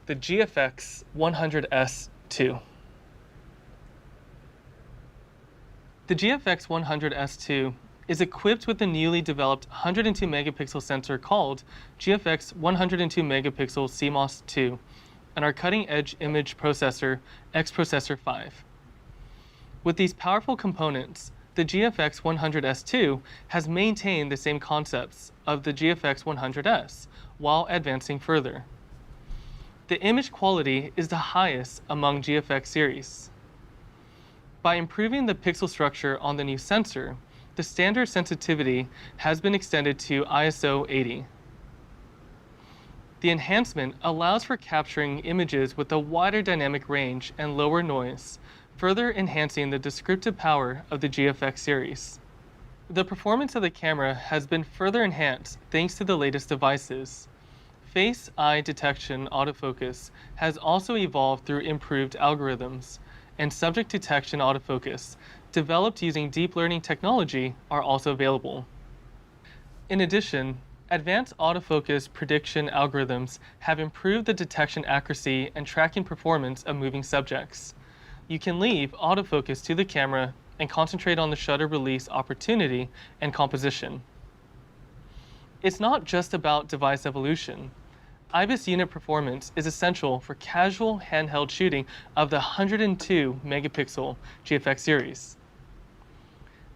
The GFX 100S2. The GFX 100S2 is equipped with the newly developed 102 megapixel sensor called GFX 102 megapixel CMOS 2 and our cutting-edge image processor, X Processor 5. With these powerful components, the GFX 100S2 has maintained the same concepts of the GFX 100S while advancing further. The image quality is the highest among GFX series. By improving the pixel structure on the new sensor, the standard sensitivity has been extended to ISO 80. The enhancement allows for capturing images with a wider dynamic range and lower noise, further enhancing the descriptive power of the GFX series. The performance of the camera has been further enhanced thanks to the latest devices. Face eye detection autofocus has also evolved through improved algorithms, and subject detection autofocus, developed using deep learning technology, are also available. In addition, advanced autofocus prediction algorithms have improved the detection accuracy and tracking performance of moving subjects. You can leave autofocus to the camera and concentrate on the shutter release opportunity and composition. It's not just about device evolution. IBIS unit performance is essential for casual handheld shooting of the 102 megapixel GFX series.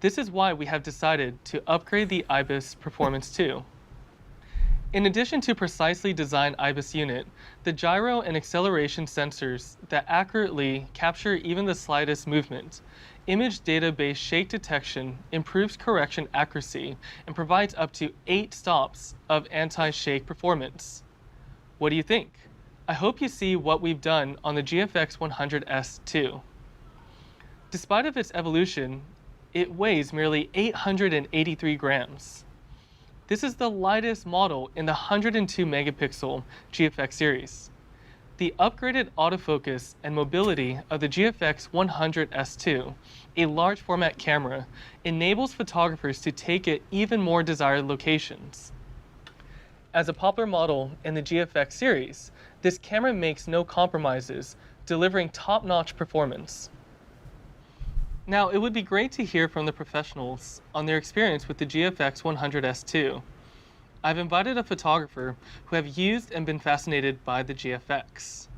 This is why we have decided to upgrade the IBIS performance too. In addition to precisely designed IBIS unit, the gyro and acceleration sensors that accurately capture even the slightest movement, image database shake detection improves correction accuracy and provides up to 8 stops of anti-shake performance. What do you think? I hope you see what we've done on the GFX 100S too. Despite of its evolution, it weighs merely 883 grams. This is the lightest model in the 102 megapixel GFX series. The upgraded autofocus and mobility of the GFX 100S2, a large format camera, enables photographers to take it even more desired locations. As a popular model in the GFX series, this camera makes no compromises, delivering top-notch performance. Now, it would be great to hear from the professionals on their experience with the GFX 100S2. I've invited a photographer who have used and been fascinated by the GFX.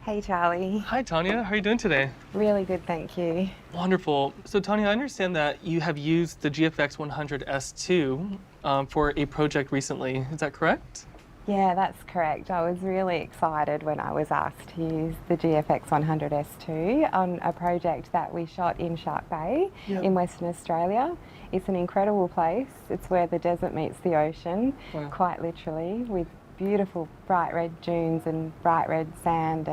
Hey Charlie. Hi Tanya, how are you doing today? Really good, thank you. Wonderful. So Tanya, I understand that you have used the GFX 100S2 for a project recently. Is that correct? Yeah, that's correct. I was really excited when I was asked to use the GFX 100S2 on a project that we shot in Shark Bay in Western Australia. It's an incredible place. It's where the desert meets the ocean, quite literally, with beautiful bright red dunes and bright red sand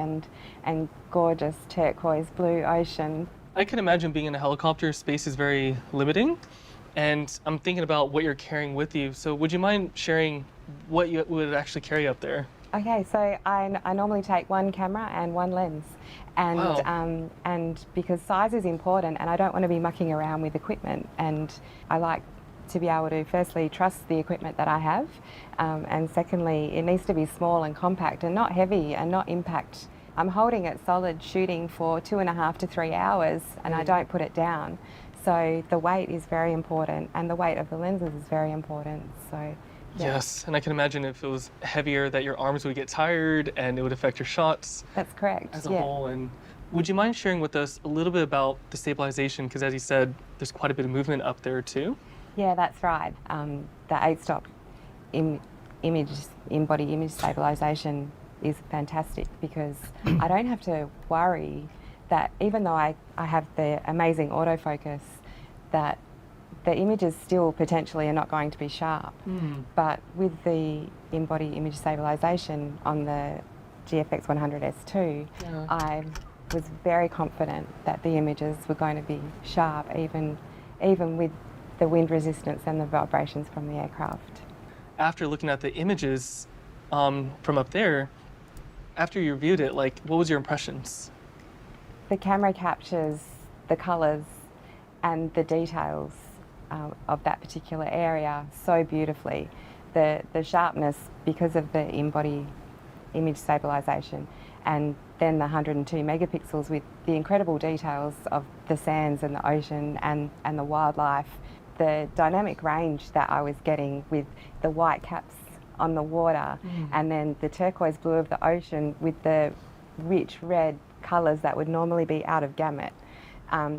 and gorgeous turquoise blue ocean. I can imagine being in a helicopter, space is very limiting, and I'm thinking about what you're carrying with you. So would you mind sharing what you would actually carry up there? Okay, so I normally take one camera and one lens, and and because size is important, and I don't want to be mucking around with equipment, and I like to be able to firstly trust the equipment that I have, and secondly it needs to be small and compact and not heavy and not impact. I'm holding it solid shooting for 2.5 to 3 hours, and I don't put it down. So the weight is very important, and the weight of the lenses is very important. So. Yeah. Yes, and I can imagine if it was heavier that your arms would get tired and it would affect your shots. That's correct. As a whole. And would you mind sharing with us a little bit about the stabilization? Because as you said, there's quite a bit of movement up there too. Yeah, that's right. The 8-stop in-body image stabilization is fantastic because I don't have to worry that even though I have the amazing autofocus, that the images still potentially are not going to be sharp. But with the in-body image stabilization on the GFX 100S2, I was very confident that the images were going to be sharp even even with the wind resistance and the vibrations from the aircraft. After looking at the images from up there, after you reviewed it, like, what was your impressions? The camera captures the colours and the details of that particular area so beautifully. The sharpness, because of the in-body image stabilisation, and then the 102 megapixels with the incredible details of the sands and the ocean and the wildlife. The dynamic range that I was getting with the white caps on the water and then the turquoise blue of the ocean with the rich red colours that would normally be out of gamut.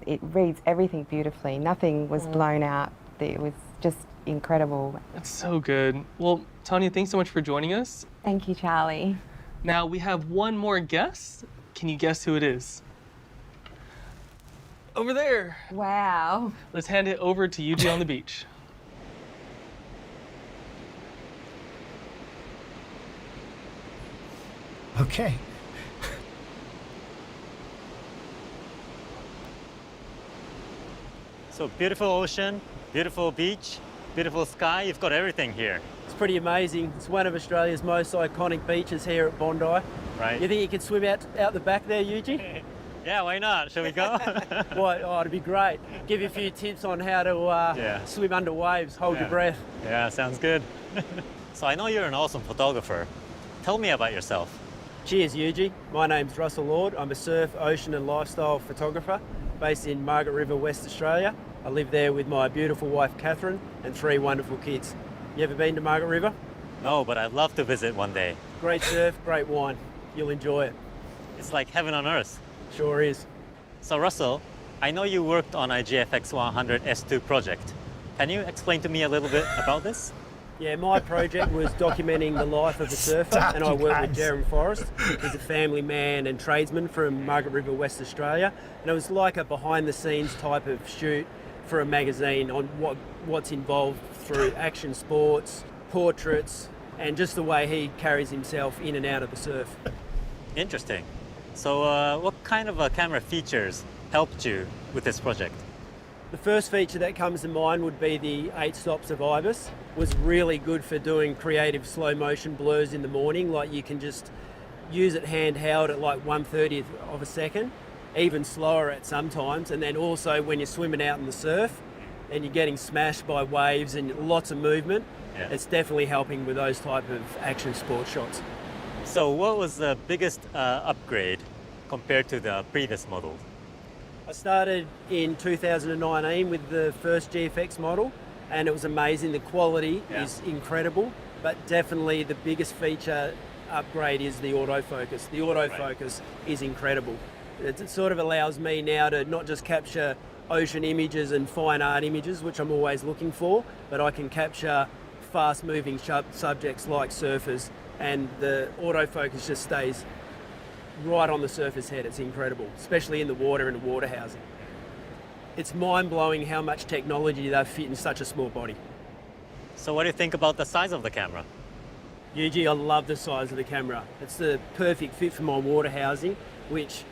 It reads everything beautifully. Nothing was blown out. It was just incredible. That's so good. Well, Tanya, thanks so much for joining us. Thank you, Charlie. Now we have one more guest. Can you guess who it is? Over there. Wow. Let's hand it over to Yuji on the beach. Okay. So beautiful ocean, beautiful beach, beautiful sky. You've got everything here. It's pretty amazing. It's one of Australia's most iconic beaches here at Bondi. Right. You think you could swim out the back there, Yuji? Yeah, why not? Shall we go? Why? Oh, it'd be great. Give you a few tips on how to swim under waves. Hold your breath. Yeah, sounds good. So I know you're an awesome photographer. Tell me about yourself. Cheers, Yuji. My name's Russell Lord. I'm a surf, ocean and lifestyle photographer based in Margaret River, West Australia. I live there with my beautiful wife, Catherine, and 3 wonderful kids. You ever been to Margaret River? No, but I'd love to visit one day. Great surf, great wine. You'll enjoy it. It's like heaven on earth. Sure is. So Russell, I know you worked on a GFX 100 S2 project. Can you explain to me a little bit about this? Yeah, my project was documenting the life of a surfer, Stop, and I you worked with guys. Darren Forrest. He's a family man and tradesman from Margaret River, West Australia, and it was like a behind-the-scenes type of shoot for a magazine on what's involved through action sports, portraits, and just the way he carries himself in and out of the surf. Interesting. So what kind of camera features helped you with this project? The first feature that comes to mind would be the 8 stops of Ibis. Was really good for doing creative slow motion blurs in the morning. Like you can just use it handheld at like 1/30th of a second, even slower at sometimes. And then also when you're swimming out in the surf and you're getting smashed by waves and lots of movement, it's definitely helping with those type of action sport shots. So what was the biggest upgrade compared to the previous model? I started in 2019 with the first GFX model, and it was amazing. The quality is incredible, but definitely the biggest feature upgrade is the autofocus. The autofocus is incredible. It sort of allows me now to not just capture ocean images and fine art images, which I'm always looking for, but I can capture fast moving subjects like surfers, and the autofocus just stays right on the surfer's head. It's incredible, especially in the water and the water housing. It's mind-blowing how much technology they've fit in such a small body. So what do you think about the size of the camera? Yuji, I love the size of the camera. It's the perfect fit for my water housing, which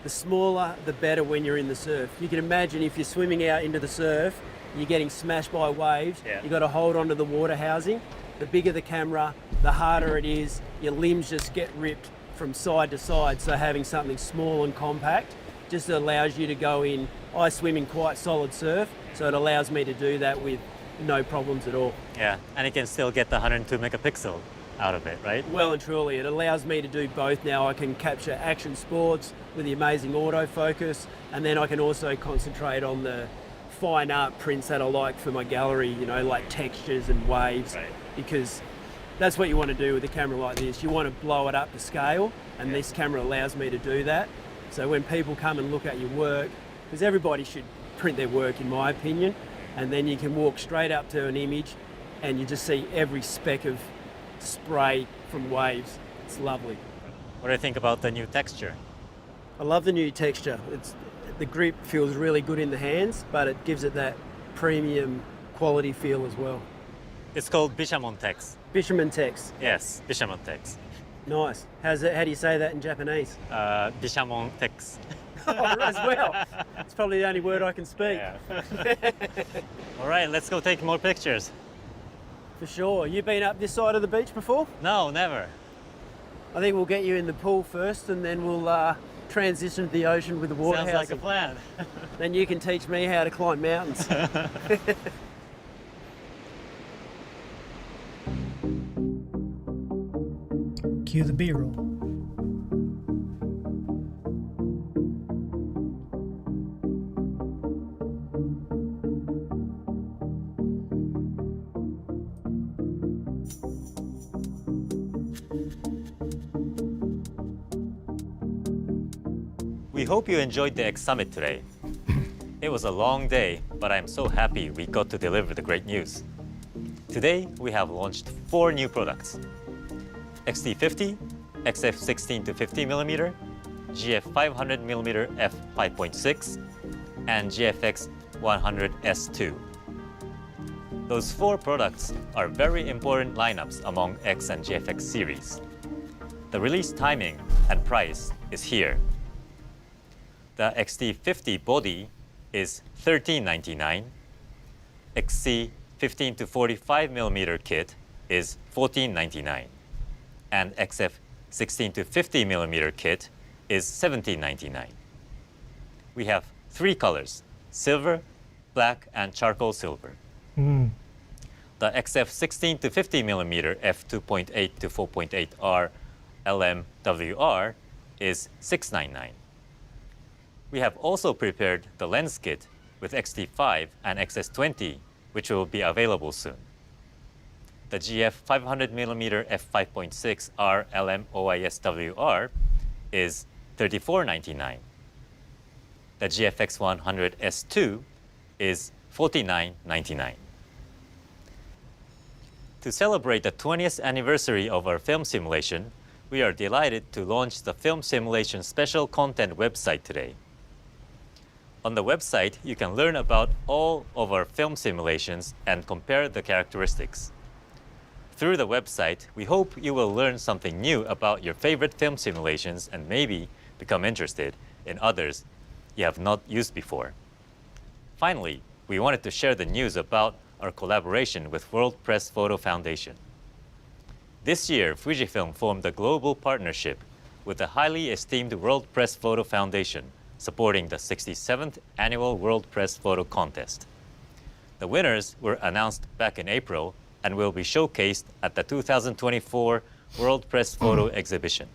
the smaller, the better when you're in the surf. You can imagine if you're swimming out into the surf, you're getting smashed by waves, you've got to hold onto the water housing. The bigger the camera, the harder it is. Your limbs just get ripped from side to side, so having something small and compact just allows you to go in. I swim in quite solid surf, so it allows me to do that with no problems at all. Yeah, and you can still get the 102 megapixel out of it, right? Well and truly, it allows me to do both now. I can capture action sports with the amazing autofocus, and then I can also concentrate on the fine art prints that I like for my gallery, you know, like textures and waves, because that's what you want to do with a camera like this. You want to blow it up to scale, and this camera allows me to do that. So when people come and look at your work, because everybody should print their work in my opinion, and then you can walk straight up to an image and you just see every speck of spray from waves. It's lovely. What do you think about the new texture? I love the new texture. The grip feels really good in the hands, but it gives it that premium quality feel as well. It's called Bishamon Tex. Bishamon Tex. Yes, Bishamon Tex. Nice. How do you say that in Japanese? Bishamon Tex. Oh, as well. It's probably the only word I can speak. Yeah. All right, let's go take more pictures. For sure. You been up this side of the beach before? No, never. I think we'll get you in the pool first, and then we'll transition to the ocean with the water Sounds like a plan. Then you can teach me how to climb mountains. Cue the B-roll. We hope you enjoyed the X Summit today. It was a long day, but I'm so happy we got to deliver the great news. Today, we have launched 4 new products: XT50, XF16 to 50mm, GF 500mm f5.6, and GFX 100S2. Those 4 products are very important lineups among X and GFX series. The release timing and price is here. The XT50 body is $13.99. XC 15 to 45mm kit is $14.99. And XF 16 to 50mm kit is $17.99. We have 3 colors: silver, black, and charcoal silver. The XF 16 to 50mm f2.8 to 4.8R LMWR is $6.99. We have also prepared the lens kit with XT5 and XS20, which will be available soon. The GF 500mm f5.6 R LMOISWR is $34.99. The GFX 100S2 is $49.99. To celebrate the 20th anniversary of our film simulation, we are delighted to launch the Film Simulation Special Content website today. On the website, you can learn about all of our film simulations and compare the characteristics. Through the website, we hope you will learn something new about your favorite film simulations and maybe become interested in others you have not used before. Finally, we wanted to share the news about our collaboration with World Press Photo Foundation. This year, Fujifilm formed a global partnership with the highly esteemed World Press Photo Foundation, supporting the 67th Annual World Press Photo Contest. The winners were announced back in April and will be showcased at the 2024 World Press Photo Exhibition.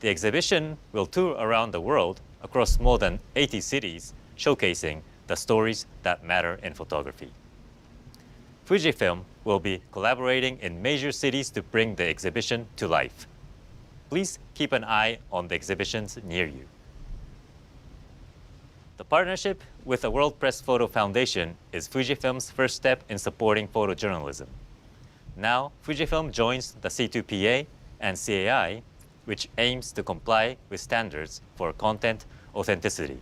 The exhibition will tour around the world across more than 80 cities, showcasing the stories that matter in photography. Fujifilm will be collaborating in major cities to bring the exhibition to life. Please keep an eye on the exhibitions near you. The partnership with the World Press Photo Foundation is Fujifilm's first step in supporting photojournalism. Now, Fujifilm joins the C2PA and CAI, which aims to comply with standards for content authenticity.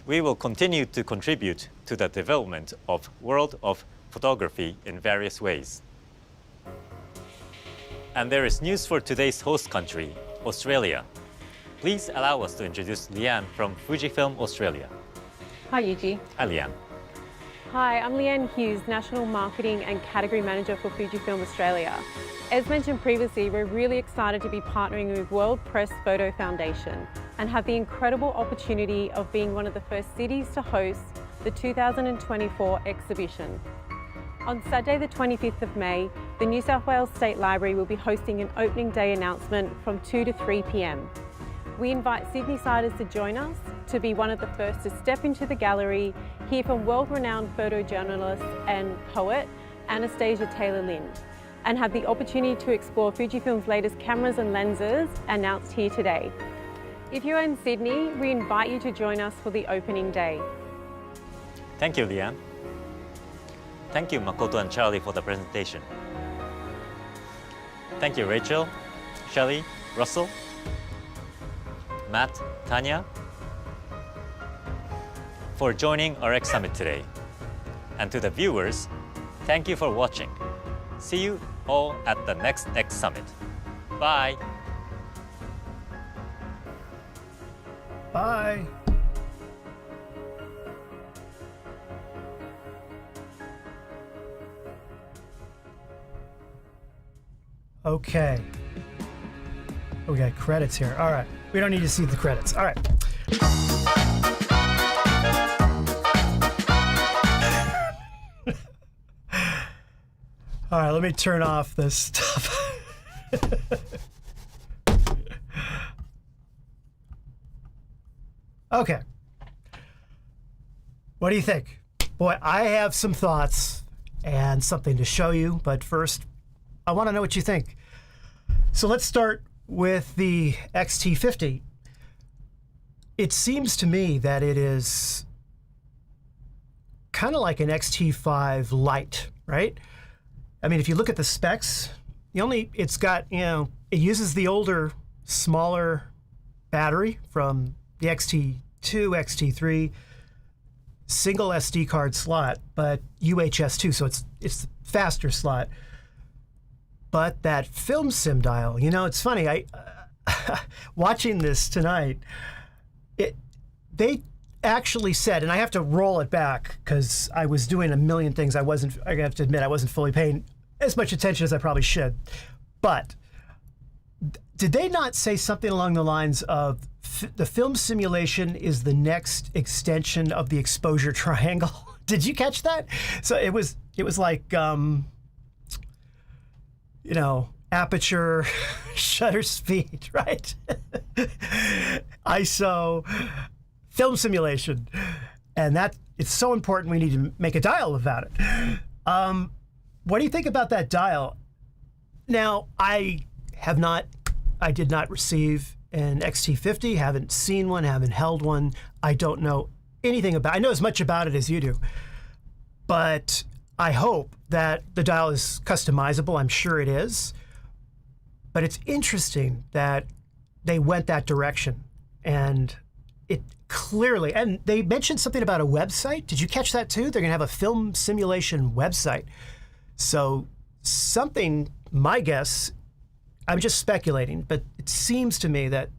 We will continue to contribute to the development of world of photography in various ways. And there is news for today's host country, Australia. Please allow us to introduce Leanne from Fujifilm Australia. Hi, Yuji. Hi, Leanne. Hi, I'm Leanne Hughes, National Marketing and Category Manager for Fujifilm Australia. As mentioned previously, we're really excited to be partnering with World Press Photo Foundation and have the incredible opportunity of being one of the first cities to host the 2024 exhibition. On Saturday the 25th of May, the New South Wales State Library will be hosting an opening day announcement from 2 to 3 p.m. We invite Sydney-siders to join us to be one of the first to step into the gallery, hear from world-renowned photojournalist and poet Anastasia Taylor-Lind, and have the opportunity to explore Fujifilm's latest cameras and lenses announced here today. If you're in Sydney, we invite you to join us for the opening day. Thank you, Leanne. Thank you, Makoto and Charlie, for the presentation. Thank you, Rachel, Shelley, Russell, Matt, Tanya, for joining our X Summit today. And to the viewers, thank you for watching. See you all at the next X Summit. Bye. Bye. Okay. We got credits here. All right. We don't need to see the credits. All right. All right, let me turn off this stuff. Okay. What do you think? Boy, I have some thoughts and something to show you, but first, I want to know what you think. So let's start with the XT50. It seems to me that it is kind of like an XT5 Lite, right? I mean, if you look at the specs, it's got, it uses the older, smaller battery from the XT2, XT3, single SD card slot, but UHS 2, so it's the faster slot. But that film sim dial, it's funny. I watching this tonight, they actually said, and I have to roll it back because I was doing a million things. I have to admit, I wasn't fully paying as much attention as I probably should. But did they not say something along the lines of the film simulation is the next extension of the exposure triangle? Did you catch that? So it was like, aperture, shutter speed, right? ISO, film simulation. And that it's so important we need to make a dial about it. What do you think about that dial? Now, I did not receive an XT50, haven't seen one, haven't held one. I don't know anything about it. I know as much about it as you do. But I hope that the dial is customizable. I'm sure it is. But it's interesting that they went that direction. And it clearly, and they mentioned something about a website. Did you catch that too? They're going to have a film simulation website. So something, my guess, I'm just speculating, but it seems to me that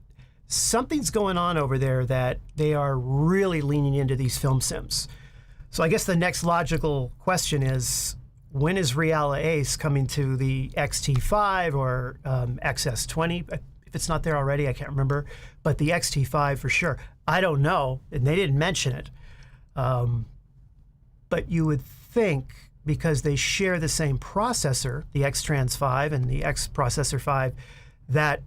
something's going on over there that they are really leaning into these film sims. So I guess the next logical question is, when is Reala Ace coming to the XT5 or XS20? If it's not there already, I can't remember. But the XT5 for sure. I don't know, and they didn't mention it. But you would think, because they share the same processor, the X-Trans 5 and the X Processor 5, that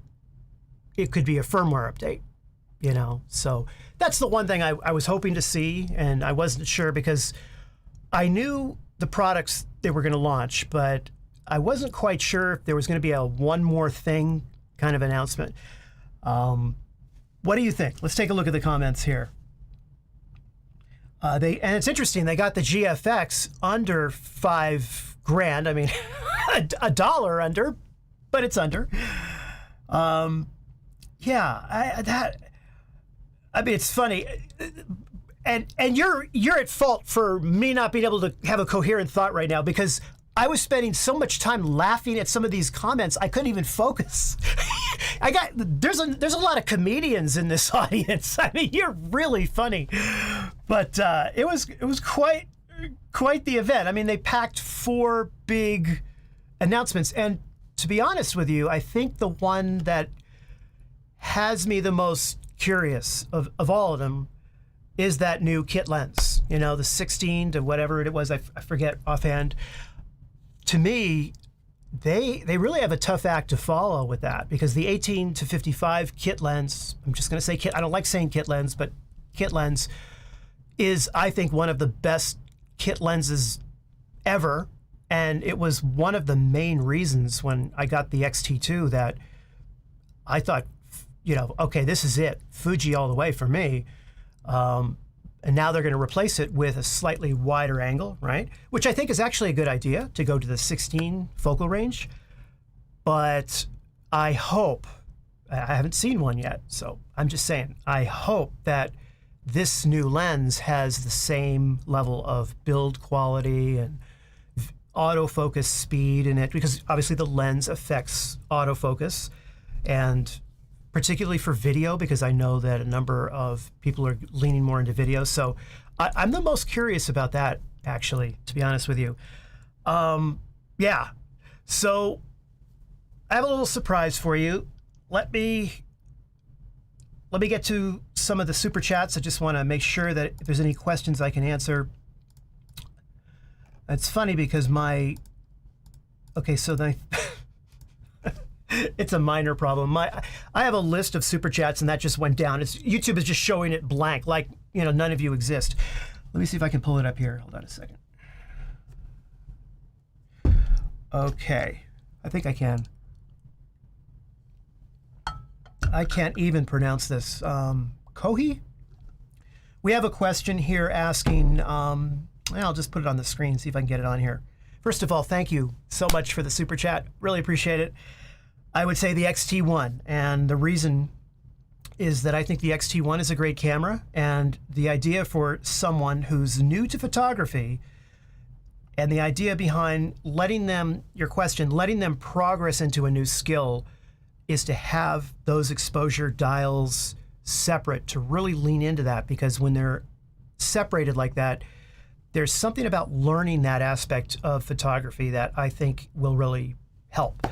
it could be a firmware update, So that's the one thing I was hoping to see, and I wasn't sure because I knew the products they were going to launch, but I wasn't quite sure if there was going to be a one more thing kind of announcement. What do you think? Let's take a look at the comments here. And it's interesting, they got the GFX under $5,000. I mean, a dollar under, but it's under. It's funny. And you're at fault for me not being able to have a coherent thought right now, because I was spending so much time laughing at some of these comments, I couldn't even focus. There's a lot of comedians in this audience. I mean, you're really funny. But it was quite the event. I mean, they packed 4 big announcements, and to be honest with you, I think the one that has me the most curious of all of them is that new kit lens. The 16 to whatever it was, I forget offhand. To me, they really have a tough act to follow with that, because the 18 to 55 kit lens, I'm just going to say kit, I don't like saying kit lens, but kit lens is, I think, one of the best kit lenses ever. And it was one of the main reasons when I got the XT2 that I thought, okay, this is it. Fuji all the way for me. And now they're going to replace it with a slightly wider angle, right? Which I think is actually a good idea, to go to the 16 focal range. But I hope, I haven't seen one yet, so I'm just saying, I hope that this new lens has the same level of build quality and autofocus speed in it, because obviously the lens affects autofocus, and particularly for video, because I know that a number of people are leaning more into video. So I'm the most curious about that, actually, to be honest with you. So I have a little surprise for you. Let me get to some of the super chats. I just want to make sure that if there's any questions I can answer. It's funny because it's a minor problem. I have a list of super chats and that just went down. YouTube is just showing it blank, like, none of you exist. Let me see if I can pull it up here. Hold on a second. Okay, I think I can. I can't even pronounce this. Kohi? We have a question here asking, I'll just put it on the screen, see if I can get it on here. First of all, thank you so much for the super chat. Really appreciate it. I would say the XT1, and the reason is that I think the XT1 is a great camera, and the idea for someone who's new to photography, and the idea behind letting them progress into a new skill is to have those exposure dials separate, to really lean into that, because when they're separated like that, there's something about learning that aspect of photography that I think will really help.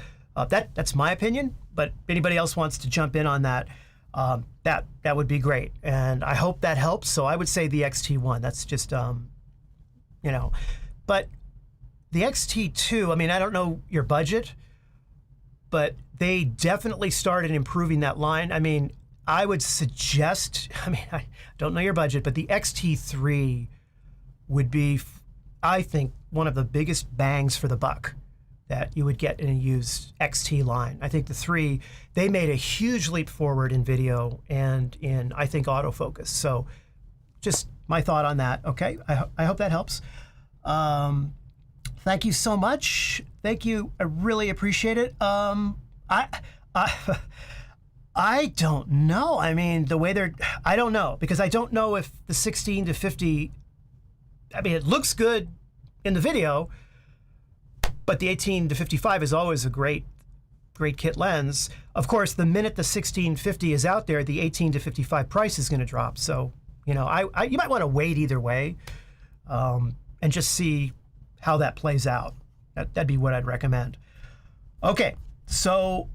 That's my opinion, but if anybody else wants to jump in on that, that would be great. And I hope that helps. So I would say the XT1, that's just, but the XT2, I don't know your budget, but they definitely started improving that line. I would suggest, I don't know your budget, but the XT3 would be, I think, one of the biggest bangs for the buck that you would get in a used XT line. I think the 3, they made a huge leap forward in video and in, I think, autofocus. So just my thought on that, okay? I hope that helps. Thank you so much. Thank you. I really appreciate it. I don't know. The way I don't know, because I don't know if the 16 to 50, it looks good in the video, but the 18 to 55 is always a great kit lens. Of course, the minute the 1650 is out there, the 18 to 55 price is going to drop. So, you might want to wait either way, and just see how that plays out. That'd be what I'd recommend. Okay, so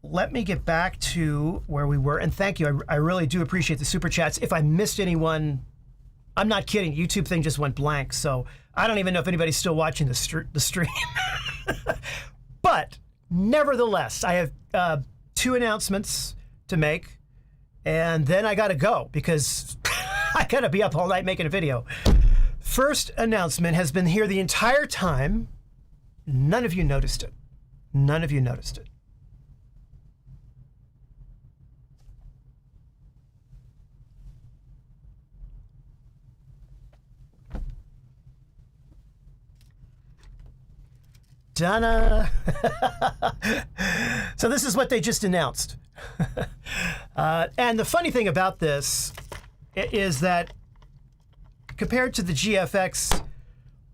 let me get back to where we were, and thank you. I really do appreciate the super chats. If I missed anyone, I'm not kidding. YouTube thing just went blank, so I don't even know if anybody's still watching the stream. But nevertheless, I have 2 announcements to make, and then I got to go because I got to be up all night making a video. First announcement has been here the entire time. None of you noticed it. None of you noticed it. Donna. So this is what they just announced. And the funny thing about this is that compared to the GFX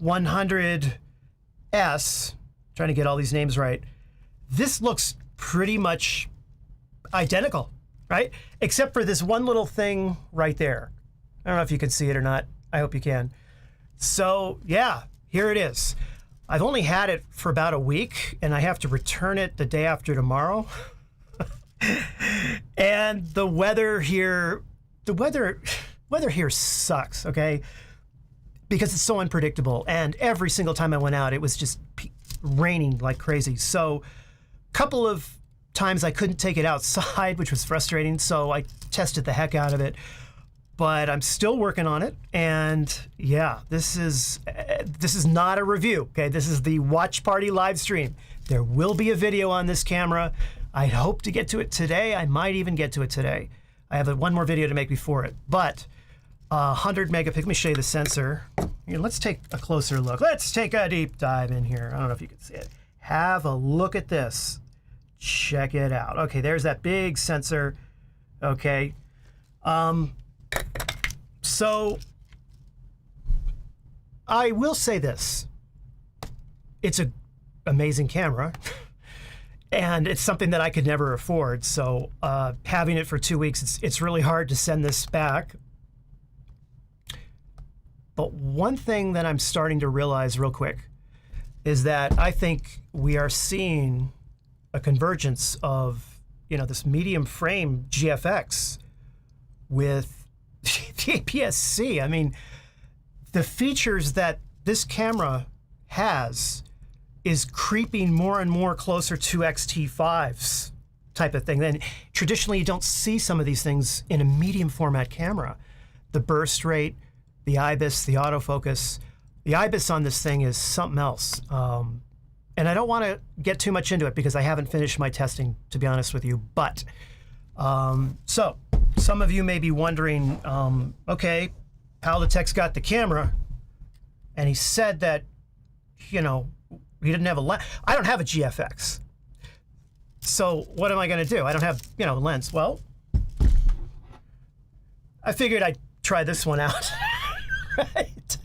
100S, trying to get all these names right, this looks pretty much identical, right? Except for this one little thing right there. I don't know if you can see it or not. I hope you can. So yeah, here it is. I've only had it for about a week, and I have to return it the day after tomorrow. And the weather here sucks, okay? Because it's so unpredictable, and every single time I went out, it was just raining like crazy. So a couple of times I couldn't take it outside, which was frustrating, so I tested the heck out of it. But I'm still working on it, and yeah, this is not a review, okay? This is the watch party live stream. There will be a video on this camera. I hope to get to it today. I might even get to it today. I have one more video to make before it, but 100 megapixel. Let me show you the sensor. Here, let's take a closer look. Let's take a deep dive in here. I don't know if you can see it. Have a look at this. Check it out. Okay, there's that big sensor. Okay. So I will say this. It's an amazing camera. And it's something that I could never afford. So having it for 2 weeks, it's really hard to send this back. But one thing that I'm starting to realize real quick is that I think we are seeing a convergence of, this medium frame GFX with the APS-C. I mean, the features that this camera has is creeping more and more closer to X-T5s type of thing. Then traditionally you don't see some of these things in a medium format camera. The burst rate, the IBIS, the autofocus. The IBIS on this thing is something else. And I don't want to get too much into it because I haven't finished my testing, to be honest with you. But, so some of you may be wondering, okay, pal2tech's got the camera, and he said that, he didn't have a lens. I don't have a GFX. So what am I going to do? I don't have, a lens. Well, I figured I'd try this one out, right?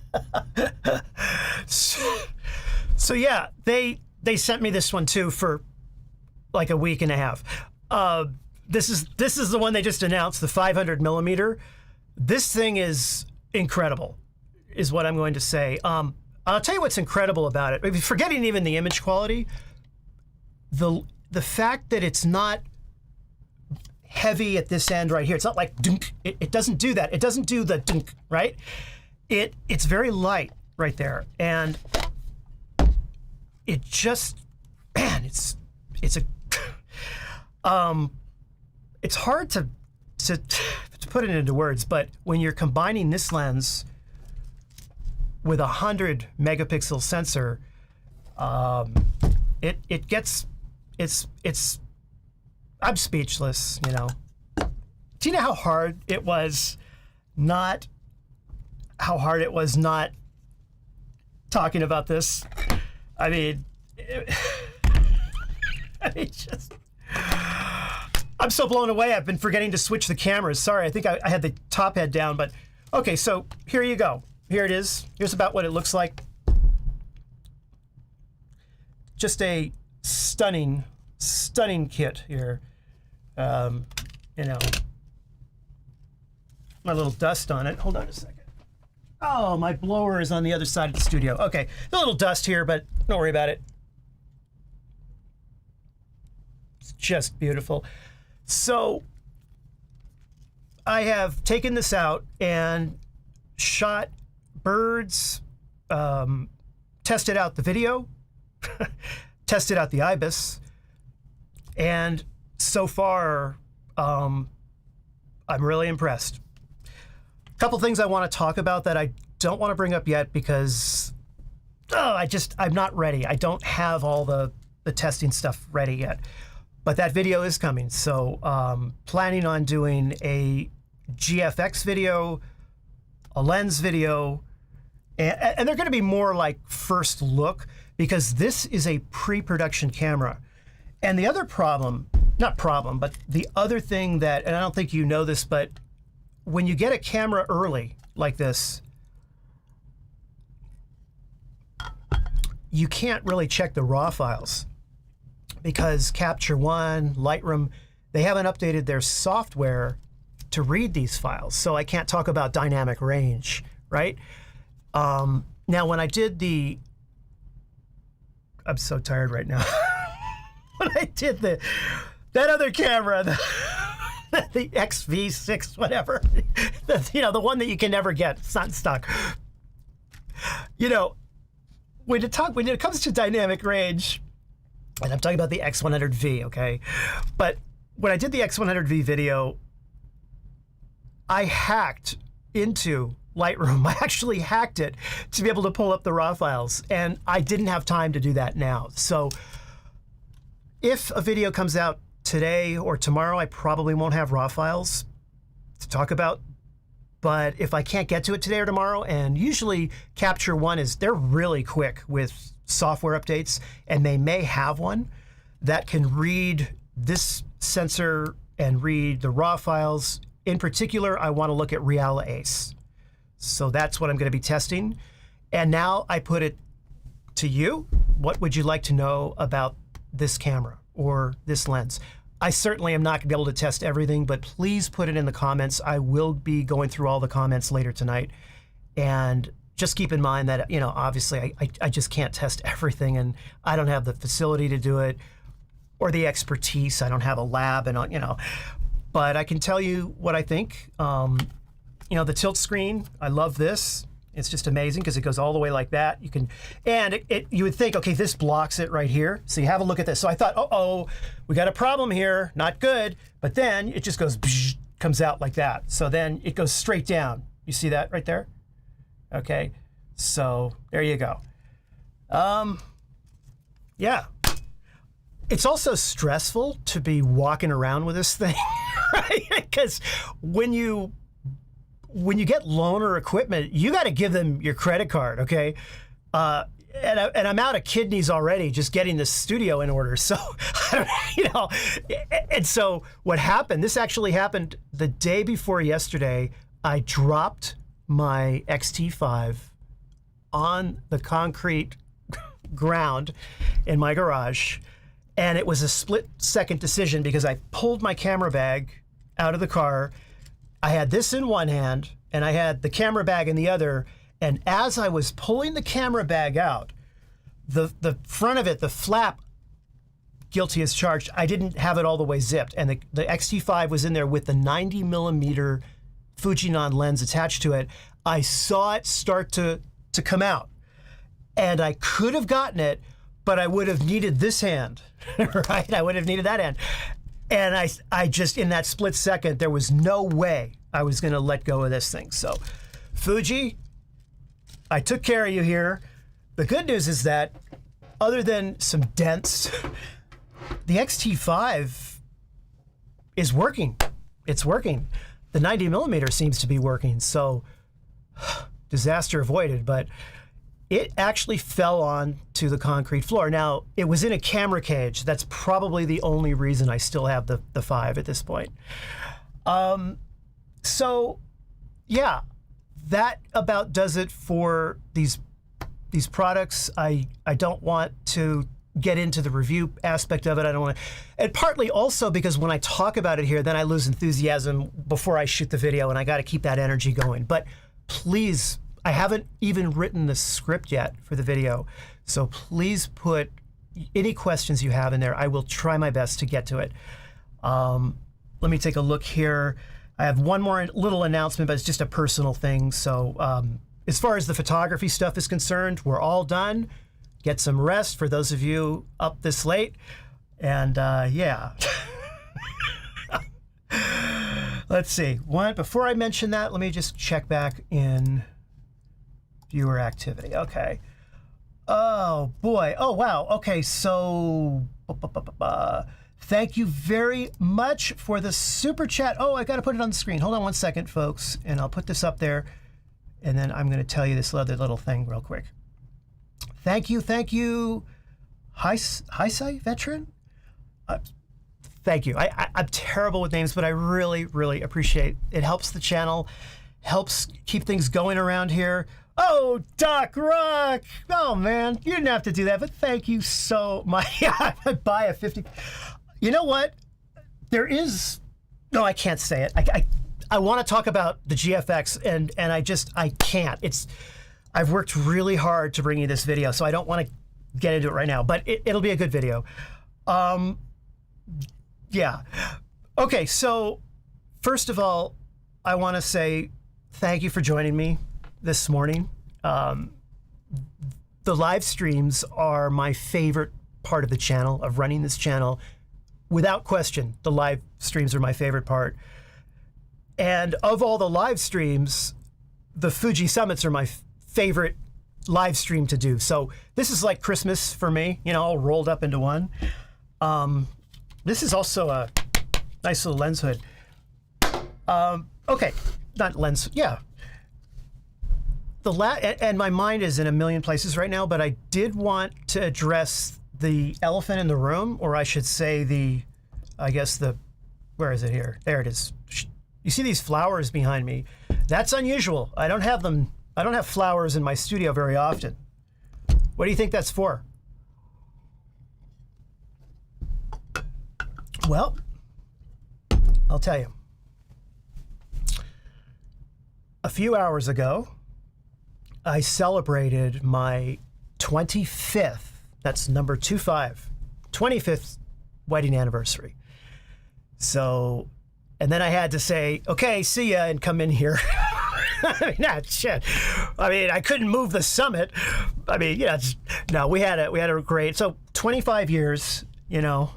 So yeah, they sent me this one too for like a week and a half. This is the one they just announced, the 500 millimeter. This thing is incredible, is what I'm going to say. I'll tell you what's incredible about it. I mean, forgetting even the image quality, the fact that it's not heavy at this end right here. It's not like dunk. It doesn't do that. It doesn't do the dunk, right? It's very light right there, and it just, man, it's hard to put it into words, but when you're combining this lens with a 100 megapixel sensor, I'm speechless, Do you know how hard it was not talking about this? I mean, I'm so blown away. I've been forgetting to switch the cameras. Sorry, I think I had the top head down, but okay, so here you go. Here it is. Here's about what it looks like. Just a stunning kit here. My little dust on it. Hold on a second. Oh, my blower is on the other side of the studio. Okay, a little dust here, but don't worry about it. It's just beautiful. So I have taken this out and shot birds, tested out the video, tested out the IBIS, and so far, I'm really impressed. A couple things I want to talk about that I don't want to bring up yet because I'm not ready. I don't have all the testing stuff ready yet. But that video is coming, so planning on doing a GFX video, a lens video, and they're going to be more like first look because this is a pre-production camera. And the other but the other thing that, and I don't think you know this, but when you get a camera early like this, you can't really check the raw files because Capture One, Lightroom, they haven't updated their software to read these files. So I can't talk about dynamic range, right? Now, when I did I'm so tired right now. When I did that other camera, the XV6, whatever, the one that you can never get, it's not in stock. When it comes to dynamic range, and I'm talking about the X100V, okay? But when I did the X100V video, I hacked into Lightroom. I actually hacked it to be able to pull up the raw files, and I didn't have time to do that now. So if a video comes out today or tomorrow, I probably won't have raw files to talk about. But if I can't get to it today or tomorrow, and usually Capture One they're really quick with software updates, and they may have one that can read this sensor and read the raw files. In particular, I want to look at Reala Ace. So that's what I'm going to be testing. And now I put it to you. What would you like to know about this camera or this lens? I certainly am not going to be able to test everything, but please put it in the comments. I will be going through all the comments later tonight. And just keep in mind that, obviously I just can't test everything, and I don't have the facility to do it or the expertise. I don't have a lab, and but I can tell you what I think. The tilt screen, I love this. It's just amazing because it goes all the way like that. You can, and you would think, okay, this blocks it right here. So you have a look at this. So I thought, oh, we got a problem here, not good. But then it just goes, comes out like that. So then it goes straight down. You see that right there? Okay, so there you go. Yeah. It's also stressful to be walking around with this thing, right? Because when you get loaner equipment, you got to give them your credit card, okay? And I'm out of kidneys already just getting the studio in order. So, and so what happened, this actually happened the day before yesterday. I dropped my XT5 on the concrete ground in my garage. And it was a split-second decision because I pulled my camera bag out of the car. I had this in one hand, and I had the camera bag in the other. And as I was pulling the camera bag out, the front of it, the flap, guilty as charged, I didn't have it all the way zipped. And the XT5 was in there with the 90 millimeter Fujinon lens attached to it. I saw it start to come out. And I could have gotten it, but I would have needed this hand, right? I would have needed that hand. And I just, in that split second, there was no way I was going to let go of this thing. So, Fuji, I took care of you here. The good news is that, other than some dents, the XT5 is working. It's working. The 90 millimeter seems to be working. So, disaster avoided, but it actually fell onto the concrete floor. Now, it was in a camera cage. That's probably the only reason I still have the 5 at this point. So, yeah, that about does it for these products. I don't want to get into the review aspect of it. I don't want to, and partly also because when I talk about it here, then I lose enthusiasm before I shoot the video, and I got to keep that energy going. But please, I haven't even written the script yet for the video, so please put any questions you have in there. I will try my best to get to it. Let me take a look here. I have one more little announcement, but it's just a personal thing. So as far as the photography stuff is concerned, we're all done. Get some rest for those of you up this late. And yeah. Let's see. Before I mention that, let me just check back in viewer activity. Okay. Oh boy. Oh wow. Okay. So thank you very much for the super chat. Oh, I got to put it on the screen. Hold on one second, folks, and I'll put this up there, and then I'm going to tell you this other little thing real quick. Thank you. Hi-Sai veteran. Thank you. I'm terrible with names, but I really, really appreciate it. It helps the channel, helps keep things going around here. Oh, Doc Rock! Oh man, you didn't have to do that, but thank you so much. Yeah, I would buy a 50. You know what? There is. No, I can't say it. I want to talk about the GFX, and I can't. I've worked really hard to bring you this video, so I don't want to get into it right now. But it'll be a good video. Yeah. Okay. So first of all, I want to say thank you for joining me this morning. The live streams are my favorite part of the channel, of running this channel. Without question, the live streams are my favorite part. And of all the live streams, the Fuji Summits are my favorite live stream to do. So this is like Christmas for me, all rolled up into one. This is also a nice little lens hood. Okay, not lens, yeah. And my mind is in a million places right now, but I did want to address the elephant in the room, or I should say where is it here? There it is. You see these flowers behind me? That's unusual. I don't have flowers in my studio very often. What do you think that's for? Well, I'll tell you. A few hours ago, I celebrated my 25th, that's number 25, 25th wedding anniversary. So, and then I had to say, okay, see ya, and come in here. I mean, shit. I mean, I couldn't move the summit. I mean, yeah, no, we had a great, so 25 years, yeah,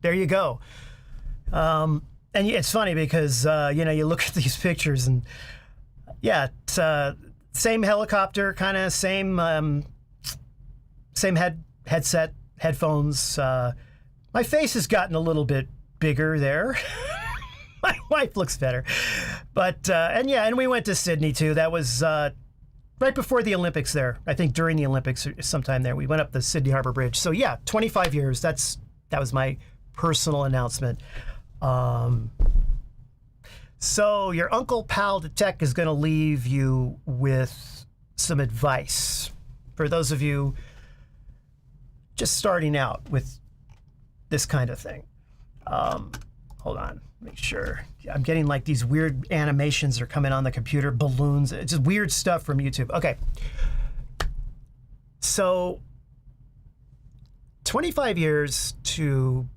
there you go. And it's funny because, you look at these pictures and yeah, it's, same helicopter, kind of same headset, headphones. My face has gotten a little bit bigger there. My wife looks better. But, and we went to Sydney too. That was right before the Olympics there. I think during the Olympics sometime there. We went up the Sydney Harbour Bridge. So yeah, 25 years. That was my personal announcement. So your uncle pal2tech is going to leave you with some advice for those of you just starting out with this kind of thing. Hold on, make sure. I'm getting like these weird animations are coming on the computer, balloons, it's just weird stuff from YouTube. Okay. So 25 years to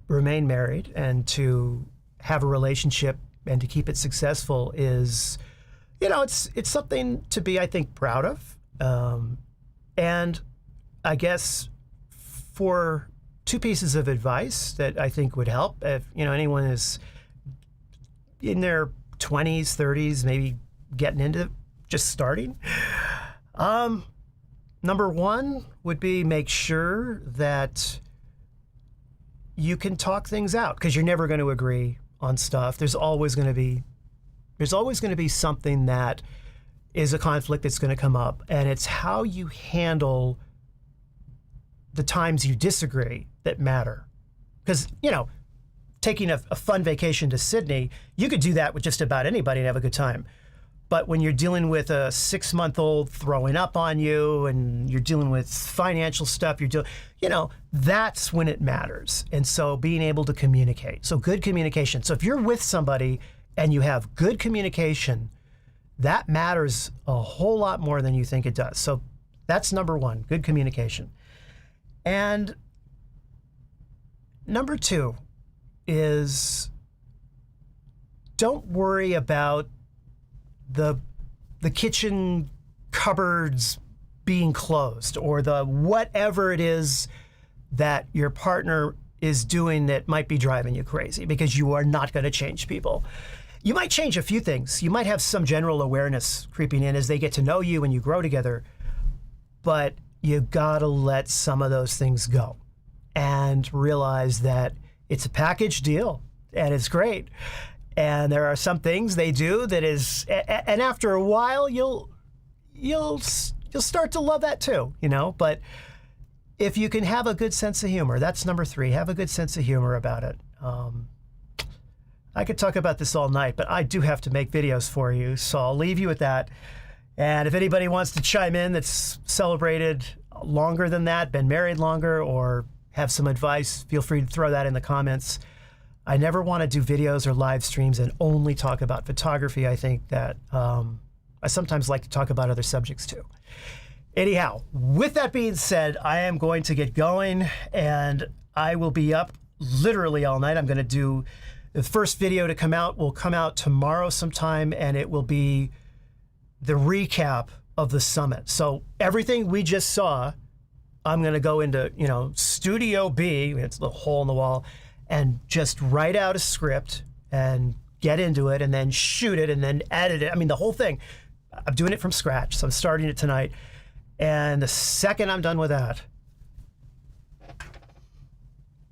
remain married and to have a relationship and to keep it successful is, it's something to be, I think, proud of. And I guess for two pieces of advice that I think would help if, anyone is in their 20s, 30s, maybe getting into just starting. Number one would be make sure that you can talk things out because you're never going to agree on stuff. There's always going to be something that is a conflict that's going to come up, and it's how you handle the times you disagree that matter. Because, taking a fun vacation to Sydney, you could do that with just about anybody and have a good time. But when you're dealing with a 6-month-old throwing up on you and you're dealing with financial stuff, that's when it matters. And so being able to communicate. So good communication. So if you're with somebody and you have good communication, that matters a whole lot more than you think it does. So that's number one, good communication. And number two is don't worry about the kitchen cupboards being closed or the whatever it is that your partner is doing that might be driving you crazy, because you are not going to change people. You might change a few things. You might have some general awareness creeping in as they get to know you and you grow together, but you gotta let some of those things go and realize that it's a package deal and it's great. And there are some things they do that is, and after a while, you'll start to love that too, But if you can have a good sense of humor, that's number three. Have a good sense of humor about it. I could talk about this all night, but I do have to make videos for you, so I'll leave you with that. And if anybody wants to chime in that's celebrated longer than that, been married longer, or have some advice, feel free to throw that in the comments. I never want to do videos or live streams and only talk about photography. I think that I sometimes like to talk about other subjects too. Anyhow, with that being said, I am going to get going and I will be up literally all night. I'm going to do the first video to come out will come out tomorrow sometime, and it will be the recap of the summit. So everything we just saw, I'm going to go into, Studio B, it's the hole in the wall, and just write out a script and get into it and then shoot it and then edit it. I mean, the whole thing. I'm doing it from scratch, so I'm starting it tonight. And the second I'm done with that,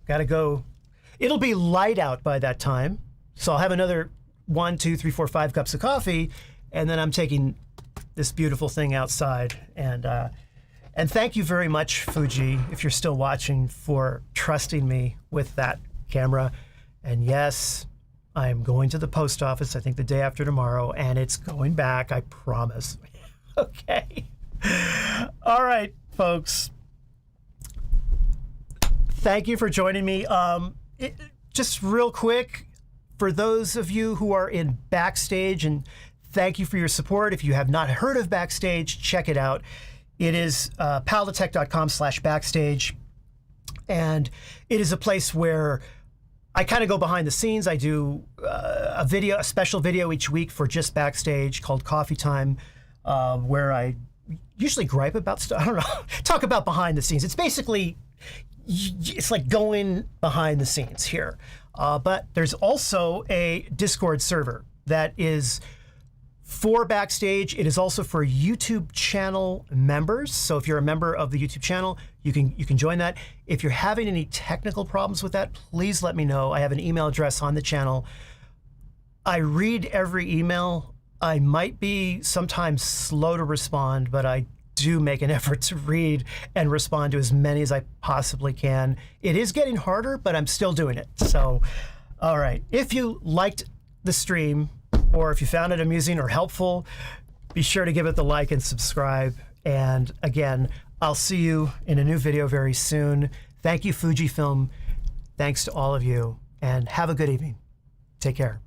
gotta go. It'll be light out by that time, so I'll have another 1, 2, 3, 4, 5 cups of coffee, and then I'm taking this beautiful thing outside. And thank you very much, Fuji, if you're still watching, for trusting me with that camera. And yes, I'm going to the post office, I think the day after tomorrow, and it's going back, I promise. Okay. All right, folks. Thank you for joining me. Just real quick, for those of you who are in Backstage, and thank you for your support. If you have not heard of Backstage, check it out. It is pal2tech.com/backstage. And it is a place where I kind of go behind the scenes. I do a special video each week for Just Backstage called Coffee Time, where I usually gripe about stuff. I don't know, talk about behind the scenes. It's basically, it's like going behind the scenes here. But there's also a Discord server that is for Backstage. It is also for YouTube channel members. So if you're a member of the YouTube channel, you can join that. If you're having any technical problems with that, please let me know. I have an email address on the channel. I read every email. I might be sometimes slow to respond, but I do make an effort to read and respond to as many as I possibly can. It is getting harder, but I'm still doing it. So, all right. If you liked the stream, or if you found it amusing or helpful, be sure to give it the like and subscribe. And again, I'll see you in a new video very soon. Thank you, Fujifilm. Thanks to all of you, and have a good evening. Take care.